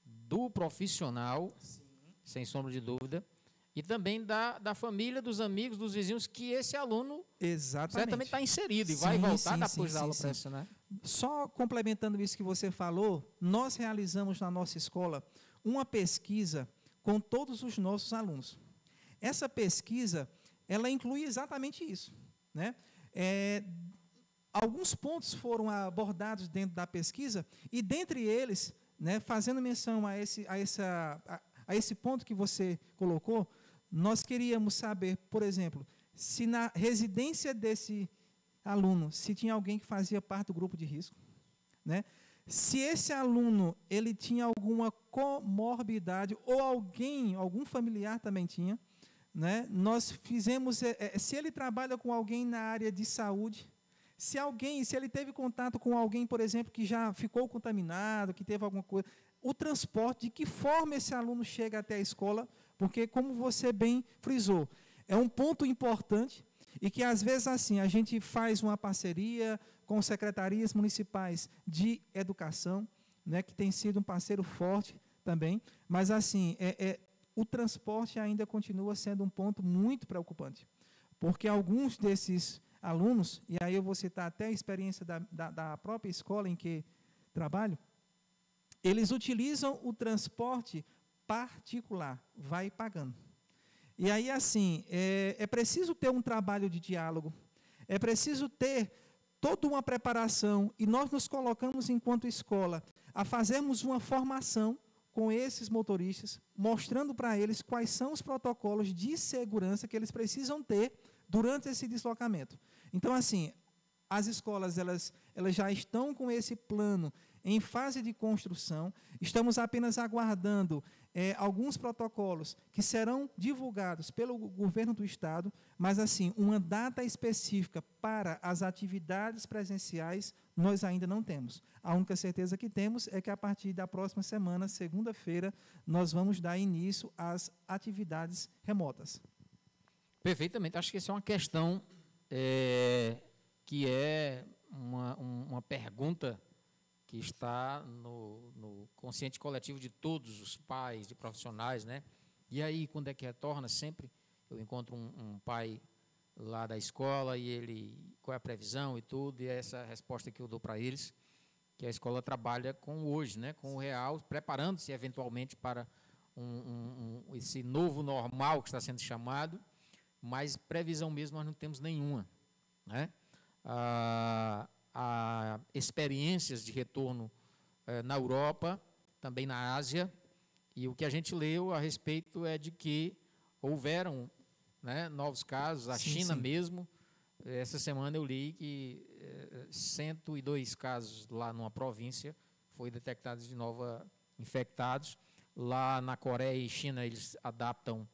do profissional, sim, sem sombra de dúvida, e também da família, dos amigos, dos vizinhos, que esse aluno certamente está inserido e vai voltar depois da aula para essa, né? Só complementando isso que você falou, nós realizamos na nossa escola uma pesquisa com todos os nossos alunos. Essa pesquisa, ela inclui exatamente isso, né? Alguns pontos foram abordados dentro da pesquisa e, dentre eles, né, fazendo menção a esse ponto que você colocou, nós queríamos saber, por exemplo, se na residência desse aluno, se tinha alguém que fazia parte do grupo de risco, né? Se esse aluno ele tinha alguma comorbidade ou algum familiar também tinha, né? Nós fizemos, se ele trabalha com alguém na área de saúde, se ele teve contato com alguém, por exemplo, que já ficou contaminado, que teve alguma coisa, o transporte, de que forma esse aluno chega até a escola, porque, como você bem frisou, é um ponto importante e que, às vezes, assim, a gente faz uma parceria com secretarias municipais de educação, né, que tem sido um parceiro forte também, mas, assim, o transporte ainda continua sendo um ponto muito preocupante, porque alguns desses alunos, e aí eu vou citar até a experiência da própria escola em que trabalho, eles utilizam o transporte particular, vai pagando. E aí, assim, é preciso ter um trabalho de diálogo, é preciso ter toda uma preparação, e nós nos colocamos, enquanto escola, a fazermos uma formação com esses motoristas, mostrando para eles quais são os protocolos de segurança que eles precisam ter durante esse deslocamento. Então, assim, as escolas elas já estão com esse plano em fase de construção, estamos apenas aguardando alguns protocolos que serão divulgados pelo governo do Estado, mas, assim, uma data específica para as atividades presenciais nós ainda não temos. A única certeza que temos é que, a partir da próxima semana, segunda-feira, nós vamos dar início às atividades remotas. Perfeitamente. Acho que essa é uma questão que é uma pergunta que está no consciente coletivo de todos os pais, de profissionais, né? E aí, quando é que retorna? Sempre eu encontro um pai lá da escola e ele, qual é a previsão e tudo, e é essa resposta que eu dou para eles, que a escola trabalha com hoje, né? Com o real, preparando-se eventualmente para esse novo normal que está sendo chamado, mas previsão mesmo nós não temos nenhuma, né? Há experiências de retorno na Europa, também na Ásia, e o que a gente leu a respeito é de que houveram, né, novos casos, a China mesmo. Essa semana eu li que 102 casos lá numa província foi detectados de novo infectados. Lá na Coreia e China eles adaptam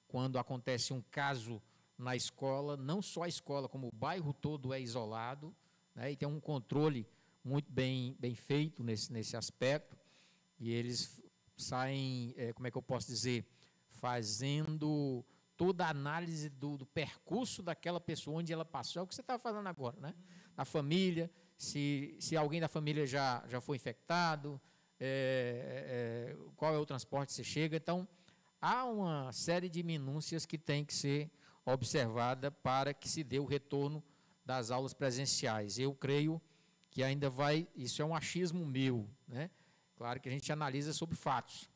quando acontece um caso na escola, não só a escola, como o bairro todo é isolado, né, e tem um controle muito bem feito nesse aspecto, e eles saem, como é que eu posso dizer, fazendo toda a análise do percurso daquela pessoa, onde ela passou, é o que você estava falando agora, né? Na família, se alguém da família já foi infectado, qual é o transporte que você chega. Então, há uma série de minúcias que tem que ser observada para que se dê o retorno das aulas presenciais. Eu creio que ainda vai, isso é um achismo meu, né? Claro que a gente analisa sobre fatos,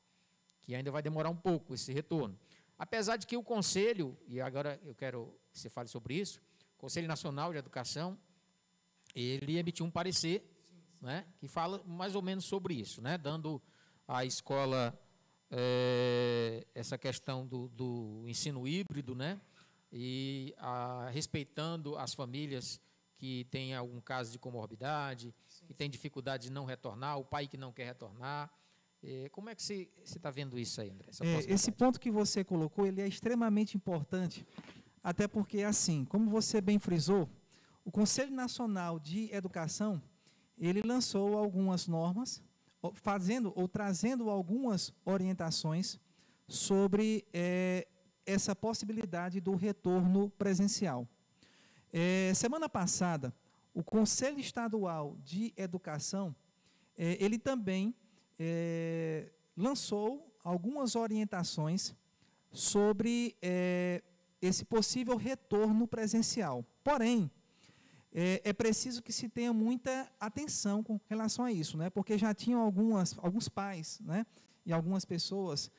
que ainda vai demorar um pouco esse retorno. Apesar de que o Conselho, e agora eu quero que você fale sobre isso, o Conselho Nacional de Educação, ele emitiu um parecer, né, que fala mais ou menos sobre isso, né, dando à escola essa questão do ensino híbrido, né, e respeitando as famílias que têm algum caso de comorbidade, que têm dificuldade de não retornar, o pai que não quer retornar. Como é que você está vendo isso aí, André? Esse ponto que você colocou, ele é extremamente importante, até porque, assim, como você bem frisou, o Conselho Nacional de Educação, ele lançou algumas normas, trazendo algumas orientações sobre essa possibilidade do retorno presencial. Semana passada, o Conselho Estadual de Educação, ele também lançou algumas orientações sobre esse possível retorno presencial. Porém, é preciso que se tenha muita atenção com relação a isso, né? Porque já tinham alguns pais, né, e algumas pessoas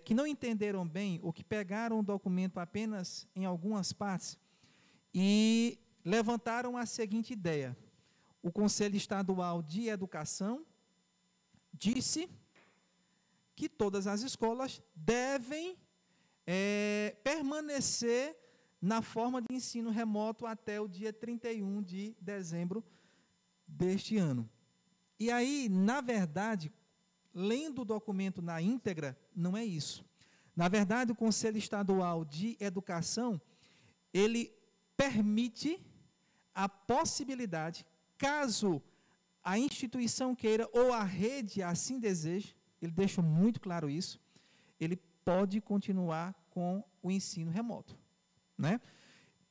que não entenderam bem ou que pegaram o documento apenas em algumas partes e levantaram a seguinte ideia: o Conselho Estadual de Educação disse que todas as escolas devem permanecer na forma de ensino remoto até o dia 31 de dezembro deste ano. E aí, na verdade, lendo o documento na íntegra, não é isso. Na verdade, o Conselho Estadual de Educação, ele permite a possibilidade, caso a instituição queira ou a rede assim deseje, ele deixa muito claro isso, ele pode continuar com o ensino remoto, né?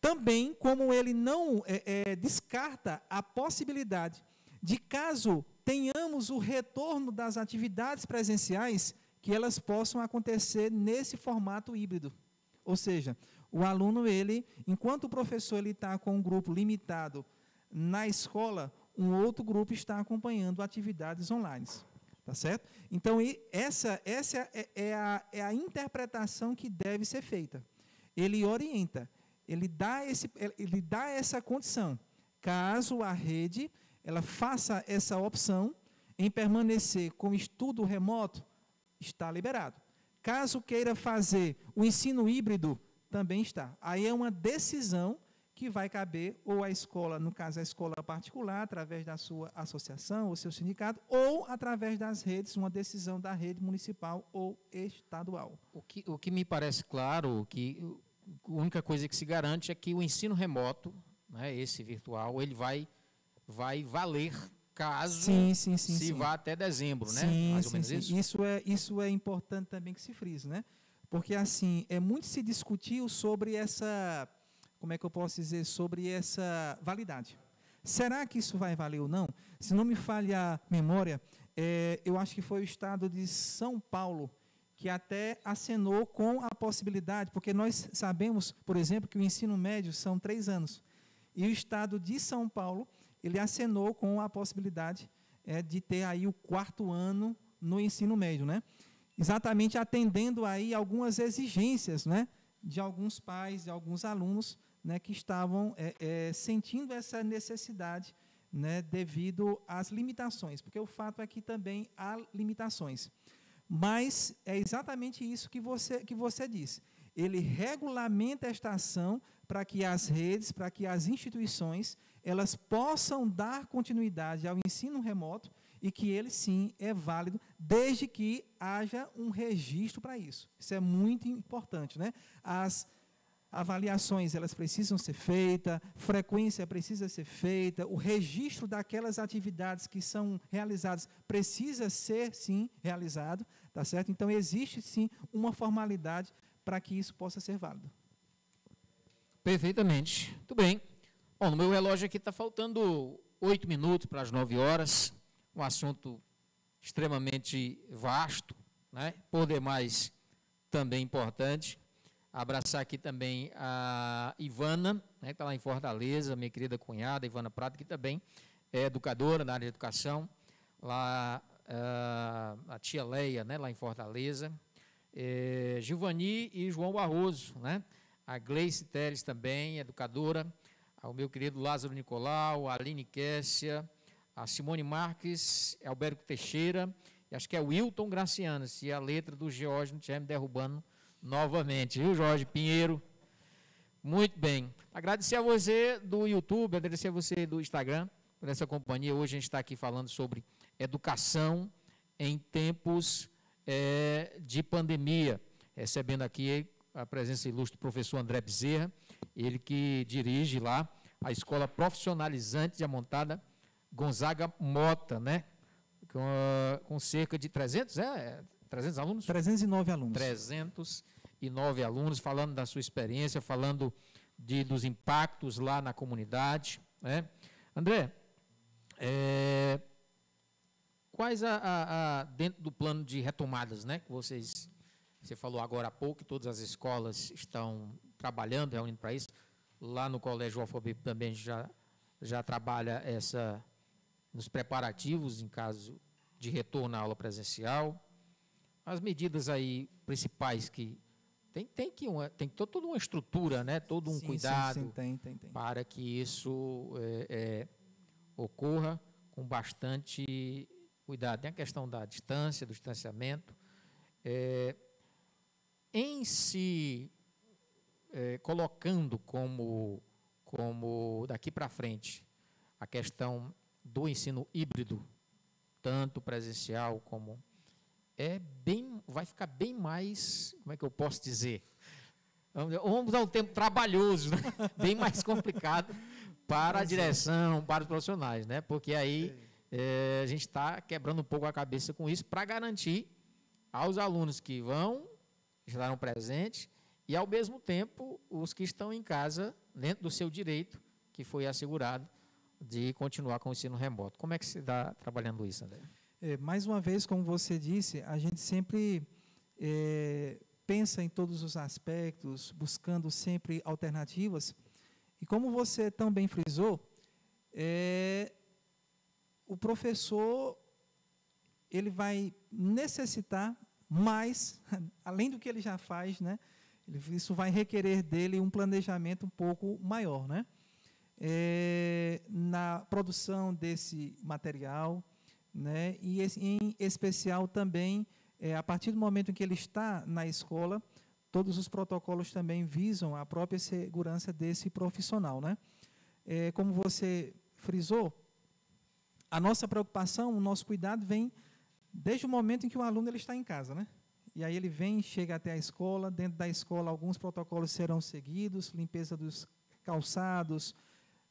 Também, como ele não descarta a possibilidade de, caso tenhamos o retorno das atividades presenciais, que elas possam acontecer nesse formato híbrido. Ou seja, o aluno, enquanto o professor está com um grupo limitado na escola, um outro grupo está acompanhando atividades online. Tá certo? Então, essa é a interpretação que deve ser feita. Ele orienta, ele dá essa condição. Caso a rede ela faça essa opção em permanecer com estudo remoto, está liberado. Caso queira fazer o ensino híbrido, também está. Aí é uma decisão que vai caber ou a escola, no caso a escola particular, através da sua associação ou seu sindicato, ou através das redes, uma decisão da rede municipal ou estadual. O que me parece claro, que a única coisa que se garante é que o ensino remoto, né, esse virtual, ele vai valer caso se vá até dezembro, né? Mais ou menos isso? Isso é importante também que se frise, né? Porque, assim, muito se discutiu sobre essa, como é que eu posso dizer, sobre essa validade. Será que isso vai valer ou não? Se não me falha a memória, eu acho que foi o estado de São Paulo que até acenou com a possibilidade, porque nós sabemos, por exemplo, que o ensino médio são 3 anos. E o estado de São Paulo, ele acenou com a possibilidade de ter aí o 4º ano no ensino médio, né? Exatamente atendendo aí algumas exigências, né, de alguns pais, de alguns alunos, né, que estavam sentindo essa necessidade, né, devido às limitações, porque o fato é que também há limitações. Mas é exatamente isso que você disse. Ele regulamenta esta ação para que as redes, para que as instituições, elas possam dar continuidade ao ensino remoto e que ele, sim, é válido, desde que haja um registro para isso. Isso é muito importante, né? As avaliações, elas precisam ser feitas, frequência precisa ser feita, o registro daquelas atividades que são realizadas precisa ser, sim, realizado, tá certo? Então, existe, sim, uma formalidade para que isso possa ser válido. Perfeitamente. Muito bem. Bom, no meu relógio aqui está faltando 8 minutos para as 9 horas, um assunto extremamente vasto, né? Por demais também importante. Abraçar aqui também a Ivana, né, que está lá em Fortaleza, minha querida cunhada, Ivana Prata, que também é educadora na área de educação. Lá, a tia Leia, né, lá em Fortaleza. Gilvani e João Barroso, né? A Gleice Teres também, educadora. O meu querido Lázaro Nicolau, a Aline Kessia, a Simone Marques, Alberto Teixeira, e acho que é o Wilton Graciano, se a letra do Jorge não estiver me derrubando novamente, viu, Jorge Pinheiro? Muito bem. Agradecer a você do YouTube, agradecer a você do Instagram, por essa companhia. Hoje a gente está aqui falando sobre educação em tempos de pandemia, recebendo aqui a presença ilustre do professor André Bezerra, ele que dirige lá a Escola Profissionalizante de Amontada Gonzaga Mota, né? Com cerca de 300 alunos? 309 alunos. 309 alunos, falando da sua experiência, falando dos impactos lá na comunidade, né? André, quais dentro do plano de retomadas, né, que você falou agora há pouco, que todas as escolas estão trabalhando, reunindo para isso, lá no Colégio Alfabeto também já trabalha nos preparativos em caso de retorno à aula presencial. As medidas aí principais que tem toda uma estrutura, né, todo um cuidado tem. para que isso ocorra com bastante cuidado. Tem a questão da distância, do distanciamento. Em se colocando como daqui para frente a questão do ensino híbrido, tanto presencial como vai ficar bem mais, como é que eu posso dizer? Vamos dar um tempo trabalhoso, né? Bem mais complicado para a direção, para os profissionais, né? Porque aí a gente está quebrando um pouco a cabeça com isso para garantir aos alunos que estarão presentes e, ao mesmo tempo, os que estão em casa, dentro do seu direito, que foi assegurado, de continuar com o ensino remoto. Como é que se está trabalhando isso, André? Mais uma vez, como você disse, a gente sempre pensa em todos os aspectos, buscando sempre alternativas. E como você também frisou, o professor, ele vai necessitar mais, além do que ele já faz, né? Isso vai requerer dele um planejamento um pouco maior, né? Na produção desse material, né? E em especial também, a partir do momento em que ele está na escola, todos os protocolos também visam a própria segurança desse profissional, né? Como você frisou, a nossa preocupação, o nosso cuidado vem desde o momento em que o aluno ele está em casa, né? E aí ele vem, chega até a escola, dentro da escola alguns protocolos serão seguidos, limpeza dos calçados,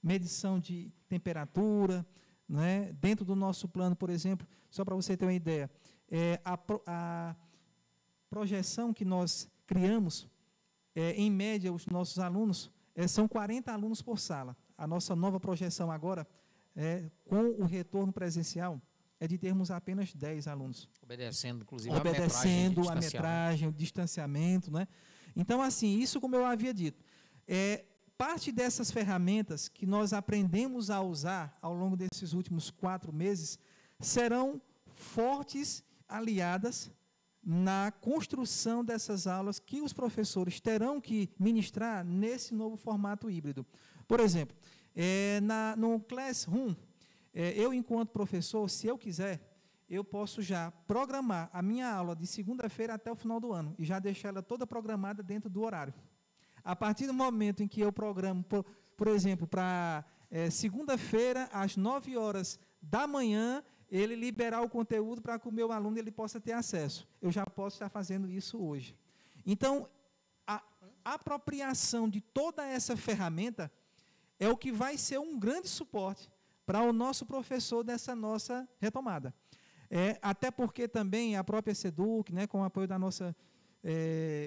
medição de temperatura, né? Dentro do nosso plano, por exemplo, só para você ter uma ideia, a projeção que nós criamos, em média, os nossos alunos, são 40 alunos por sala. A nossa nova projeção agora, com o retorno presencial, é de termos apenas 10 alunos. Obedecendo, inclusive, a metragem, o distanciamento, né? Então, assim, isso como eu havia dito, parte dessas ferramentas que nós aprendemos a usar ao longo desses últimos 4 meses serão fortes aliadas na construção dessas aulas que os professores terão que ministrar nesse novo formato híbrido. Por exemplo, no Classroom, eu, enquanto professor, se eu quiser, eu posso já programar a minha aula de segunda-feira até o final do ano e já deixar ela toda programada dentro do horário. A partir do momento em que eu programo, por exemplo, para segunda-feira, às 9 horas da manhã, ele liberar o conteúdo para que o meu aluno ele possa ter acesso. Eu já posso estar fazendo isso hoje. Então, a apropriação de toda essa ferramenta é o que vai ser um grande suporte para o nosso professor dessa nossa retomada. Até porque também a própria SEDUC, né, com o apoio da nossa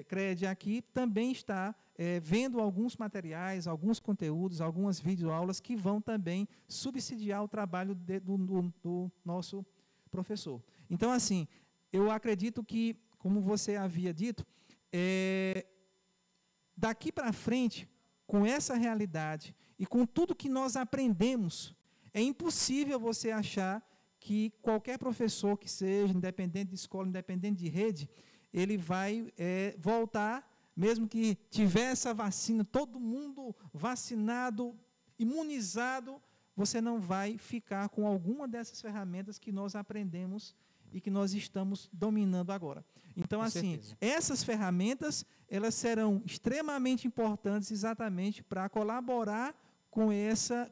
CRED aqui, também está vendo alguns materiais, alguns conteúdos, algumas videoaulas que vão também subsidiar o trabalho do nosso professor. Então, assim, eu acredito que, como você havia dito, daqui para frente, com essa realidade e com tudo que nós aprendemos, é impossível você achar que qualquer professor que seja, independente de escola, independente de rede, ele vai voltar, mesmo que tiver essa vacina, todo mundo vacinado, imunizado, você não vai ficar com alguma dessas ferramentas que nós aprendemos e que nós estamos dominando agora. Então, assim, essas ferramentas, elas serão extremamente importantes exatamente para colaborar com essa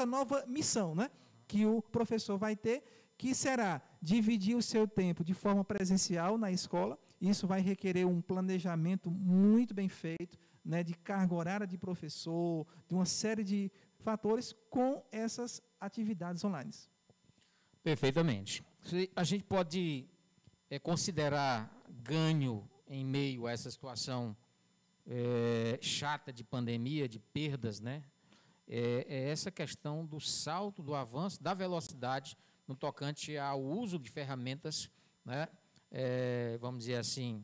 nova missão, né, que o professor vai ter, que será dividir o seu tempo de forma presencial na escola. Isso vai requerer um planejamento muito bem feito, né, de carga horária de professor, de uma série de fatores com essas atividades online. Perfeitamente. A gente pode considerar ganho em meio a essa situação chata de pandemia, de perdas, né? Essa questão do salto, do avanço, da velocidade no tocante ao uso de ferramentas, né? Vamos dizer assim,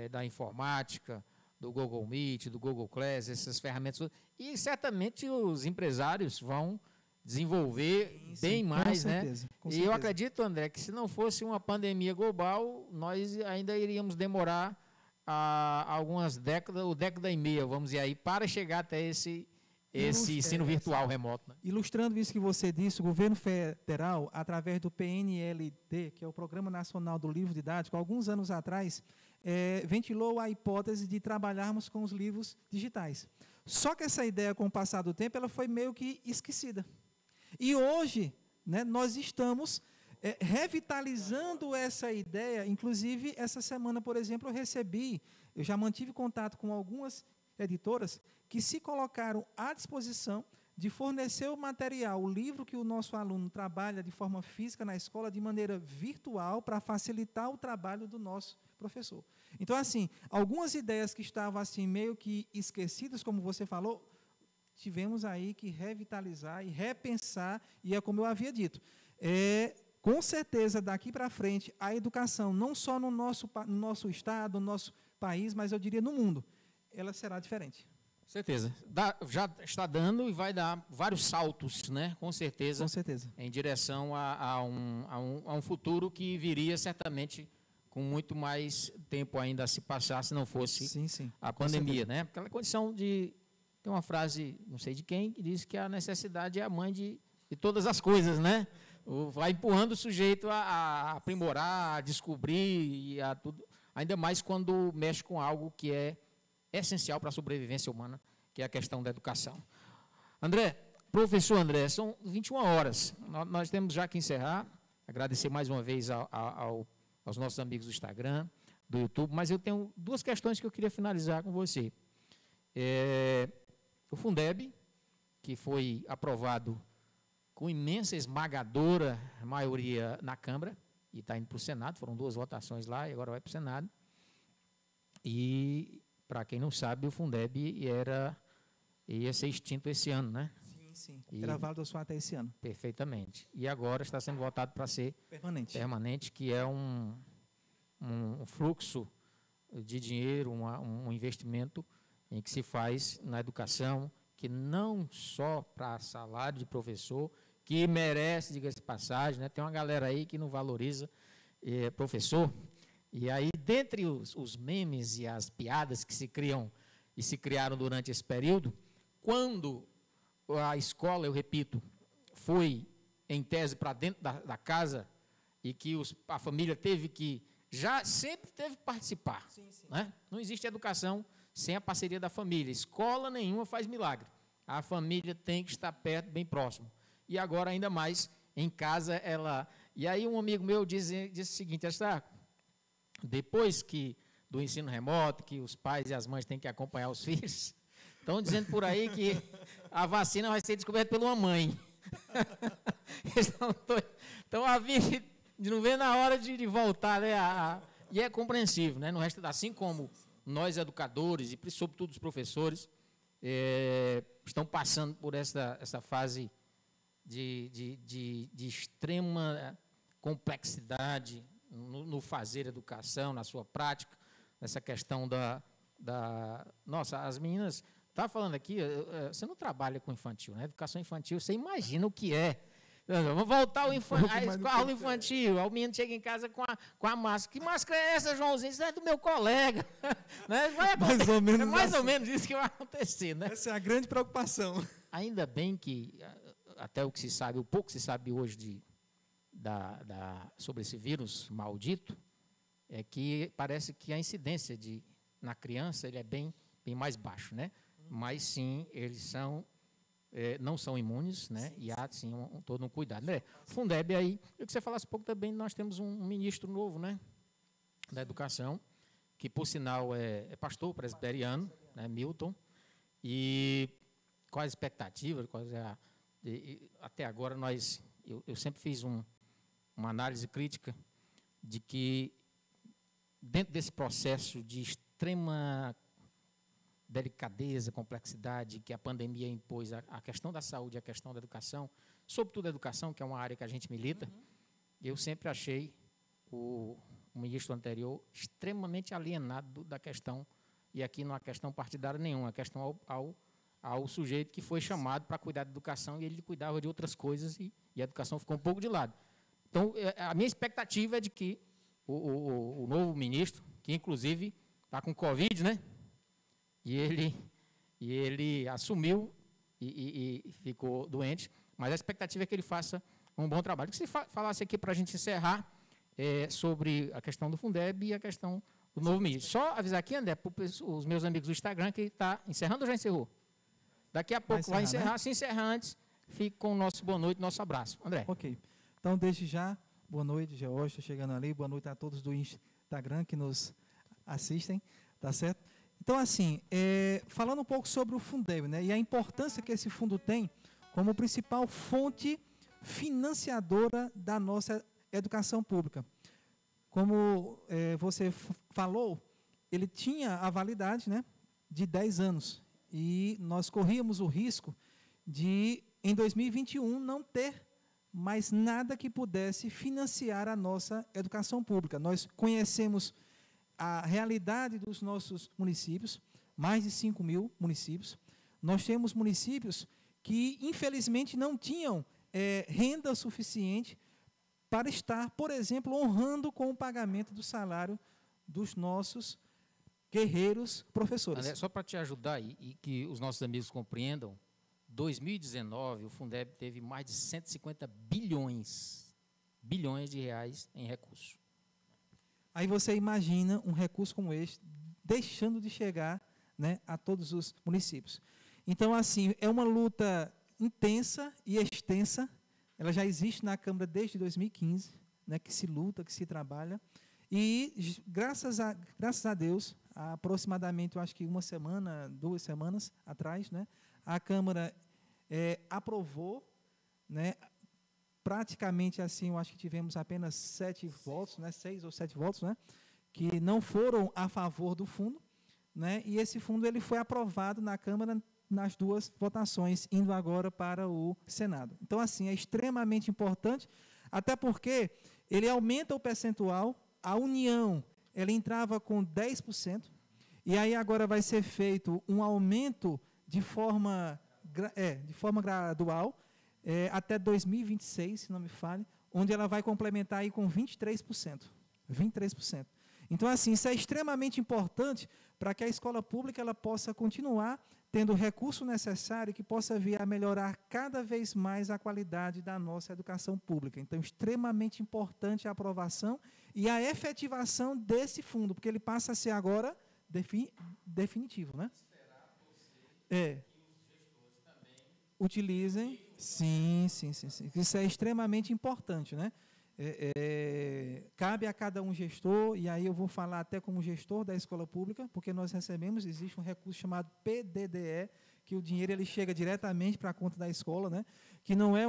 da informática, do Google Meet, do Google Class, essas ferramentas. E certamente os empresários vão desenvolver bem mais, né? E eu acredito, André, que se não fosse uma pandemia global, nós ainda iríamos demorar algumas décadas, ou década e meia, vamos dizer aí, para chegar até esse ensino virtual remoto. Né? Ilustrando isso que você disse, o governo federal, através do PNLD, que é o Programa Nacional do Livro Didático, alguns anos atrás, ventilou a hipótese de trabalharmos com os livros digitais. Só que essa ideia, com o passar do tempo, ela foi meio que esquecida. E hoje, né, nós estamos revitalizando essa ideia. Inclusive, essa semana, por exemplo, eu já mantive contato com algumas editoras que se colocaram à disposição de fornecer o material, o livro que o nosso aluno trabalha de forma física na escola, de maneira virtual, para facilitar o trabalho do nosso professor. Então, assim, algumas ideias que estavam assim meio que esquecidas, como você falou, tivemos aí que revitalizar e repensar, e é como eu havia dito, com certeza, daqui para frente, a educação, não só no nosso estado, no nosso país, mas eu diria no mundo, ela será diferente. Certeza. Já está dando e vai dar vários saltos, né? Com certeza. Com certeza. Em direção a um futuro que viria certamente com muito mais tempo ainda a se passar, se não fosse Sim, a pandemia, né? Aquela condição de... Tem uma frase, não sei de quem, que diz que a necessidade é a mãe de todas as coisas, né? Vai empurrando o sujeito a aprimorar, a descobrir, e a tudo, ainda mais quando mexe com algo que é essencial para a sobrevivência humana, que é a questão da educação. Professor André, são 21 horas. Nós temos já que encerrar. Agradecer mais uma vez aos nossos amigos do Instagram, do YouTube, mas eu tenho duas questões que eu queria finalizar com você. O Fundeb, que foi aprovado com imensa, esmagadora maioria na Câmara, e está indo para o Senado, foram 2 votações lá, e agora vai para o Senado. E, para quem não sabe, o Fundeb ia ser extinto esse ano, né? Sim. Era válido só até esse ano. Perfeitamente. E agora está sendo votado para ser permanente, que é um fluxo de dinheiro, um investimento em que se faz na educação, que não só para salário de professor, que merece, diga-se de passagem, né? Tem uma galera aí que não valoriza professor, e aí, dentre os memes e as piadas que se criam e se criaram durante esse período, quando a escola, eu repito, foi, em tese, para dentro da casa, e que a família sempre teve que participar. Sim. Né? Não existe educação sem a parceria da família. Escola nenhuma faz milagre. A família tem que estar perto, bem próximo. E agora, ainda mais, em casa, E aí um amigo meu disse o seguinte, depois do ensino remoto, que os pais e as mães têm que acompanhar os filhos, estão dizendo por aí que a vacina vai ser descoberta por uma mãe. Então, a vida não vê na hora de voltar, né? E é compreensível, né? No resto, assim como nós, educadores, e sobretudo os professores, estão passando por essa fase de extrema complexidade no fazer educação, na sua prática, nessa questão Nossa, as meninas... Estava falando aqui, você não trabalha com infantil, né? Educação infantil, você imagina o que é. Vamos voltar à escola infantil. O menino chega em casa com a máscara. Que máscara é essa, Joãozinho? Isso é do meu colega. Né? Mais ou menos isso que vai acontecer. Né? Essa é a grande preocupação. Ainda bem que, até o pouco que se sabe hoje sobre esse vírus maldito, é que parece que a incidência na criança ele é bem mais baixo, né? Mas, sim, eles não são imunes, né? E há, sim, todo um cuidado. Né? Fundeb, aí, eu que você falasse um pouco também, nós temos um ministro novo, né? Da educação, que, por sinal, é pastor presbiteriano, né? Milton. E quais as expectativas, até agora, eu sempre fiz uma análise crítica de que, dentro desse processo de extrema delicadeza, complexidade que a pandemia impôs a questão da saúde e a questão da educação, sobretudo a educação, que é uma área que a gente milita, eu sempre achei o ministro anterior extremamente alienado da questão, e aqui não há questão partidária nenhuma, a questão ao sujeito que foi chamado para cuidar da educação e ele cuidava de outras coisas e a educação ficou um pouco de lado. Então, a minha expectativa é de que o novo ministro, que inclusive está com Covid, né? E ele assumiu e ficou doente, mas a expectativa é que ele faça um bom trabalho. Que se falasse aqui para a gente encerrar sobre a questão do Fundeb e a questão do novo ministro. Só avisar aqui, André, para os meus amigos do Instagram, que está encerrando ou já encerrou? Daqui a pouco vai encerrar. Né? Se encerrar antes, fique com o nosso boa noite, nosso abraço. André. Ok. Então, desde já, boa noite, George, chegando ali, boa noite a todos do Instagram que nos assistem, tá certo? Então, assim, falando um pouco sobre o Fundeb, né, e a importância que esse fundo tem como principal fonte financiadora da nossa educação pública. Como você falou, ele tinha a validade, né, de 10 anos, e nós corríamos o risco de, em 2021, não ter mais nada que pudesse financiar a nossa educação pública. Nós conhecemos a realidade dos nossos municípios, mais de 5 mil municípios. Nós temos municípios que, infelizmente, não tinham renda suficiente para estar, por exemplo, honrando com o pagamento do salário dos nossos guerreiros professores. André, só para te ajudar e que os nossos amigos compreendam, 2019, o Fundeb teve mais de 150 bilhões de reais em recursos. Aí você imagina um recurso como este deixando de chegar, né, a todos os municípios. Então, assim, é uma luta intensa e extensa. Ela já existe na Câmara desde 2015, né, que se luta, que se trabalha. E, graças a Deus, há aproximadamente, eu acho que 2 semanas atrás, né, a Câmara aprovou, né, praticamente assim, eu acho que tivemos apenas 7 votos, né, 6 ou 7 votos, né, que não foram a favor do fundo, né, e esse fundo ele foi aprovado na Câmara nas 2 votações, indo agora para o Senado. Então, assim, é extremamente importante, até porque ele aumenta o percentual, a União, ela entrava com 10%, e aí agora vai ser feito um aumento de forma gradual, até 2026, se não me falhe, onde ela vai complementar aí com 23%. 23%. Então, assim, isso é extremamente importante para que a escola pública ela possa continuar tendo o recurso necessário que possa vir a melhorar cada vez mais a qualidade da nossa educação pública. Então, extremamente importante a aprovação e a efetivação desse fundo, porque ele passa a ser agora definitivo, né? Utilizem, sim. Isso é extremamente importante, né? Cabe a cada um gestor, e aí eu vou falar até como gestor da escola pública, porque nós recebemos, existe um recurso chamado PDDE, que o dinheiro ele chega diretamente para a conta da escola, né? Que não é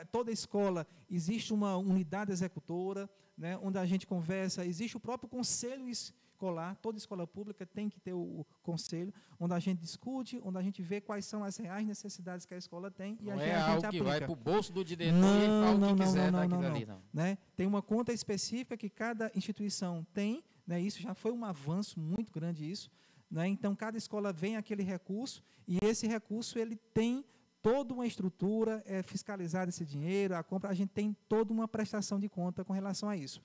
toda escola, existe uma unidade executora, né? Onde a gente conversa, existe o próprio conselho escolar, toda escola pública tem que ter o conselho, onde a gente discute, onde a gente vê quais são as reais necessidades que a escola tem e não a gente aplica. algo que vai para o bolso do diretor e ele fala o que quiser daquilo ali, não. Né? Tem uma conta específica que cada instituição tem, né? Isso já foi um avanço muito grande isso, né? Então, cada escola vem aquele recurso e esse recurso ele tem toda uma estrutura, fiscalizar esse dinheiro, a compra, a gente tem toda uma prestação de conta com relação a isso.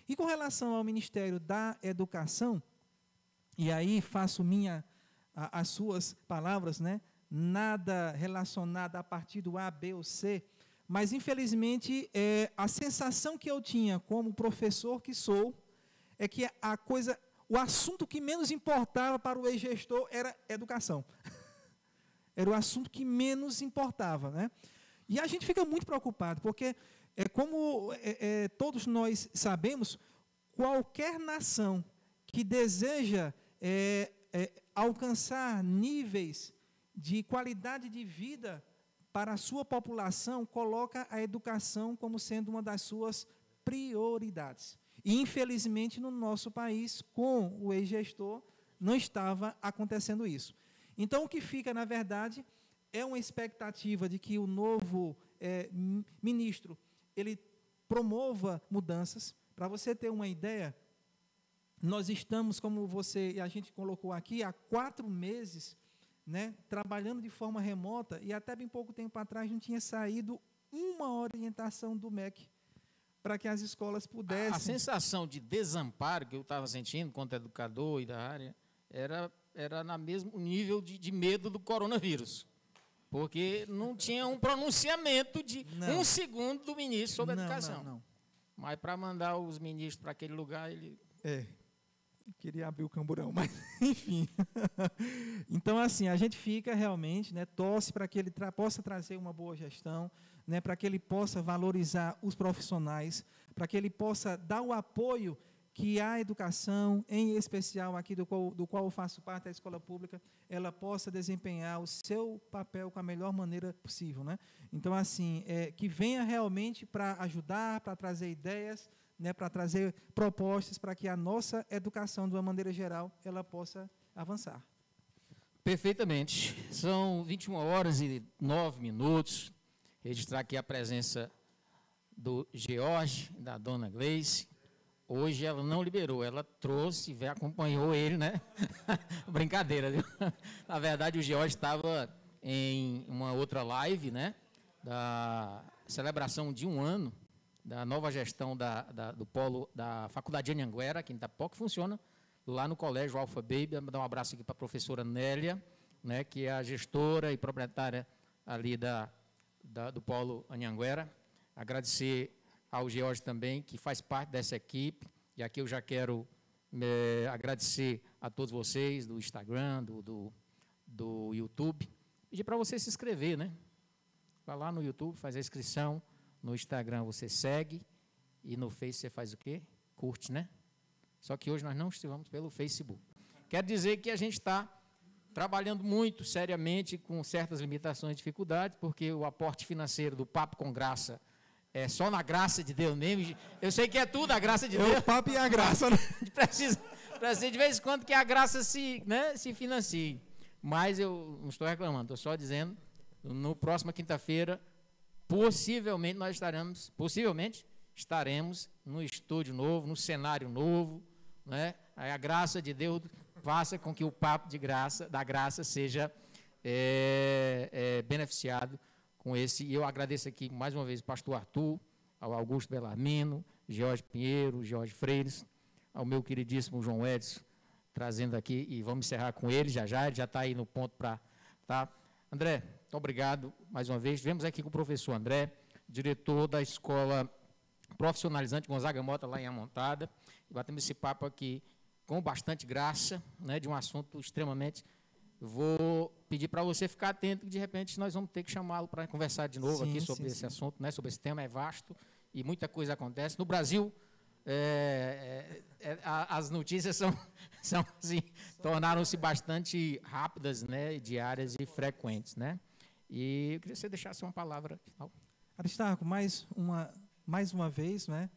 E com relação ao Ministério da Educação, e aí faço as suas palavras, né? Nada relacionado a partido A, B ou C, mas, infelizmente, a sensação que eu tinha como professor que sou, é que o assunto que menos importava para o ex-gestor era educação. Era o assunto que menos importava, né? E a gente fica muito preocupado, porque, como todos nós sabemos, qualquer nação que deseja alcançar níveis de qualidade de vida para a sua população, coloca a educação como sendo uma das suas prioridades. E, infelizmente, no nosso país, com o ex-gestor, não estava acontecendo isso. Então, o que fica, na verdade, é uma expectativa de que o novo ministro ele promova mudanças. Para você ter uma ideia, nós estamos, como a gente colocou aqui, há 4 meses, né, trabalhando de forma remota, e até bem pouco tempo atrás não tinha saído uma orientação do MEC para que as escolas pudessem... A sensação de desamparo que eu estava sentindo, quanto educador e da área, era no mesmo nível de medo do coronavírus, porque não tinha um pronunciamento de 1 segundo do ministro sobre a educação. Não. Mas para mandar os ministros para aquele lugar, ele... Queria abrir o camburão, mas, enfim. Então, assim, a gente fica realmente, né, torce para que ele possa trazer uma boa gestão, né, para que ele possa valorizar os profissionais, para que ele possa dar o apoio que a educação, em especial aqui do qual eu faço parte, a escola pública, ela possa desempenhar o seu papel com a melhor maneira possível, né? Então, assim, que venha realmente para ajudar, para trazer ideias, né, para trazer propostas para que a nossa educação, de uma maneira geral, ela possa avançar. Perfeitamente. São 21h09. Registrar aqui a presença do George, da dona Gleice. hoje ela não liberou, ela trouxe, acompanhou ele, né? Brincadeira, viu? Na verdade, o George estava em uma outra live, né? Da celebração de 1 ano da nova gestão do polo da Faculdade de Anhanguera, aqui em Itapipoca, que funciona lá no Colégio Alpha Baby. Vou dar um abraço aqui para a professora Nélia, né, que é a gestora e proprietária ali do polo Anhanguera. Agradecer ao George também, que faz parte dessa equipe, e aqui eu já quero agradecer a todos vocês do Instagram, do YouTube, pedir para você se inscrever, né? Vai lá no YouTube, faz a inscrição, no Instagram você segue, e no Face você faz o quê? Curte, né? Só que hoje nós não estivemos pelo Facebook. Quero dizer que a gente está trabalhando muito seriamente, com certas limitações e dificuldades, porque o aporte financeiro do Papo com Graça é só na graça de Deus mesmo. Eu sei que é tudo a graça de Deus. É o papo e a graça, né? Precisa de vez em quando que a graça se financie. Mas eu não estou reclamando, estou só dizendo, no próxima quinta-feira, possivelmente estaremos no estúdio novo, no cenário novo, né? Aí a graça de Deus faça com que o papo da graça seja beneficiado com esse. E eu agradeço aqui mais uma vez ao pastor Arthur, ao Augusto Bellarmino, Jorge Pinheiro, Jorge Freires, ao meu queridíssimo João Edson, trazendo aqui, e vamos encerrar com ele ele já está aí no ponto para... Tá? André, muito obrigado mais uma vez. Estivemos aqui com o professor André, diretor da Escola Profissionalizante Gonzaga Mota, lá em Amontada, e batemos esse papo aqui com bastante graça, né, de um assunto extremamente... Vou pedir para você ficar atento, que de repente nós vamos ter que chamá-lo para conversar de novo aqui sobre esse assunto, né, sobre esse tema, é vasto e muita coisa acontece. No Brasil, as notícias assim, tornaram-se bastante rápidas, né, diárias e frequentes, né? E eu queria que você deixasse uma palavra final. Aristarco, mais uma vez, né,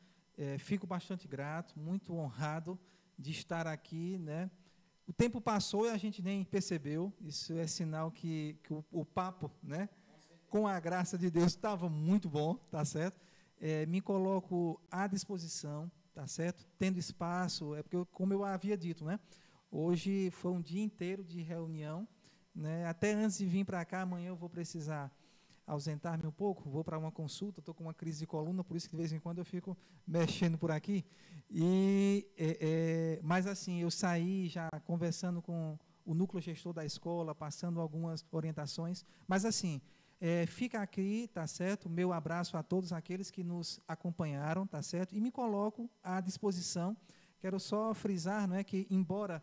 fico bastante grato, muito honrado de estar aqui, né? O tempo passou e a gente nem percebeu. Isso é sinal que o papo, né, com a graça de Deus, estava muito bom, tá certo? Me coloco à disposição, tá certo? Tendo espaço, porque como eu havia dito, né, hoje foi um dia inteiro de reunião, né? Até antes de vir para cá, amanhã eu vou precisar ausentar-me um pouco, vou para uma consulta, estou com uma crise de coluna, por isso que de vez em quando eu fico mexendo por aqui. Mas assim, eu saí já conversando com o núcleo gestor da escola, passando algumas orientações, mas assim, fica aqui, tá certo? Meu abraço a todos aqueles que nos acompanharam, tá certo? E me coloco à disposição. Quero só frisar, não é, que embora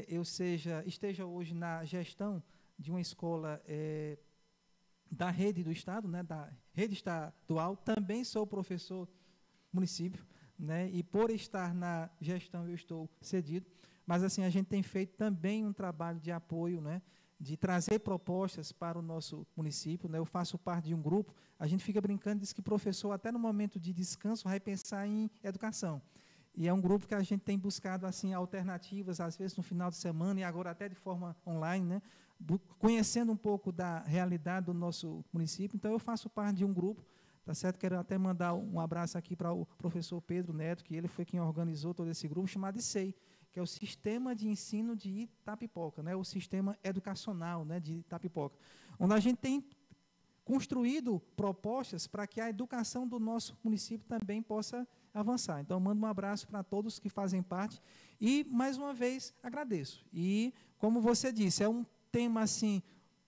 eu esteja hoje na gestão de uma escola da rede do Estado, né, da rede estadual, também sou professor município, né, e por estar na gestão eu estou cedido, mas assim, a gente tem feito também um trabalho de apoio, né, de trazer propostas para o nosso município, né, eu faço parte de um grupo, a gente fica brincando, diz que professor até no momento de descanso vai pensar em educação, e é um grupo que a gente tem buscado assim alternativas, às vezes no final de semana e agora até de forma online, né, conhecendo um pouco da realidade do nosso município. Então, eu faço parte de um grupo, tá certo? Quero até mandar um abraço aqui para o professor Pedro Neto, que ele foi quem organizou todo esse grupo, chamado ICEI, que é o Sistema de Ensino de Itapipoca, né? O Sistema Educacional, né, de Itapipoca, onde a gente tem construído propostas para que a educação do nosso município também possa avançar. Então, mando um abraço para todos que fazem parte e, mais uma vez, agradeço. E, como você disse, é um tema assim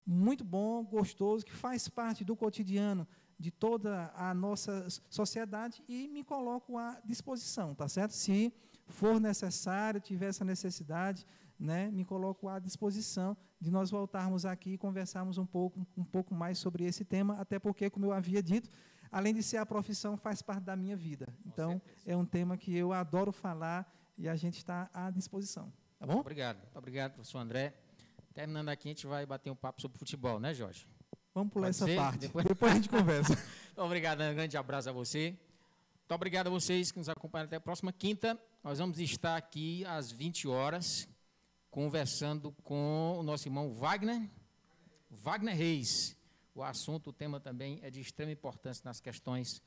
muito bom, gostoso, que faz parte do cotidiano de toda a nossa sociedade e me coloco à disposição, tá certo? Se for necessário, tiver essa necessidade, né, me coloco à disposição de nós voltarmos aqui e conversarmos um pouco mais sobre esse tema, até porque, como eu havia dito, além de ser a profissão, faz parte da minha vida. Então, é um tema que eu adoro falar e a gente está à disposição. Tá bom? Obrigado, professor André. Terminando aqui, a gente vai bater um papo sobre futebol, né, Jorge? Vamos pular essa parte, depois a gente conversa. Obrigado, um grande abraço a você. Muito obrigado a vocês que nos acompanham até a próxima quinta. Nós vamos estar aqui às 20 horas, conversando com o nosso irmão Wagner Reis. O tema também é de extrema importância nas questões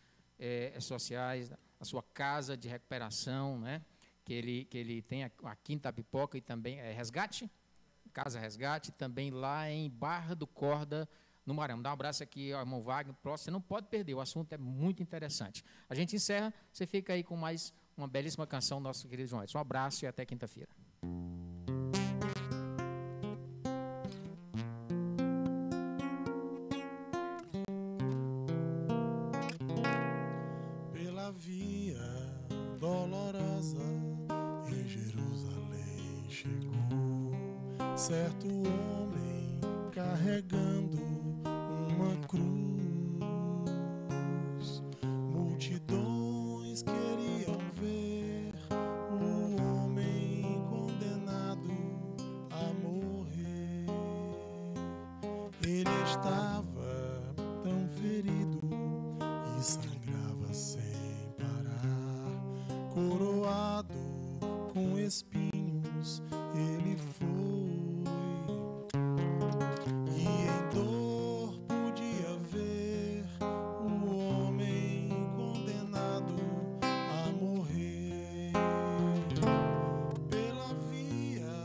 sociais, a sua casa de recuperação, né? Que ele tem a Quinta Pipoca e também Resgate, Casa Resgate, também lá em Barra do Corda, no Maranhão. Dá um abraço aqui ao irmão Wagner, próximo, você não pode perder, o assunto é muito interessante. A gente encerra, você fica aí com mais uma belíssima canção do nosso querido João Edson. Um abraço e até quinta-feira. Pela via dolorosa em Jerusalém chegou certo homem carregando uma cruz. Multidões queriam ver o homem condenado a morrer. Ele estava tão ferido e sangrava sem parar, coroado com espinhos ele foi, e em dor podia ver o homem condenado a morrer. Pela via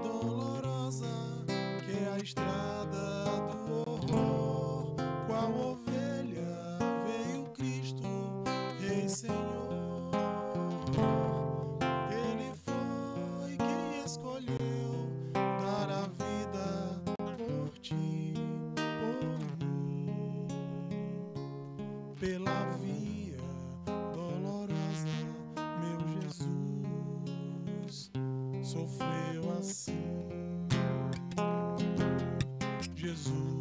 dolorosa que é a estrada do horror, qual ovelha veio Cristo, Rei Senhor. Ele foi quem escolheu dar a vida por ti, por mim. Pela via dolorosa, meu Jesus sofreu assim. Jesus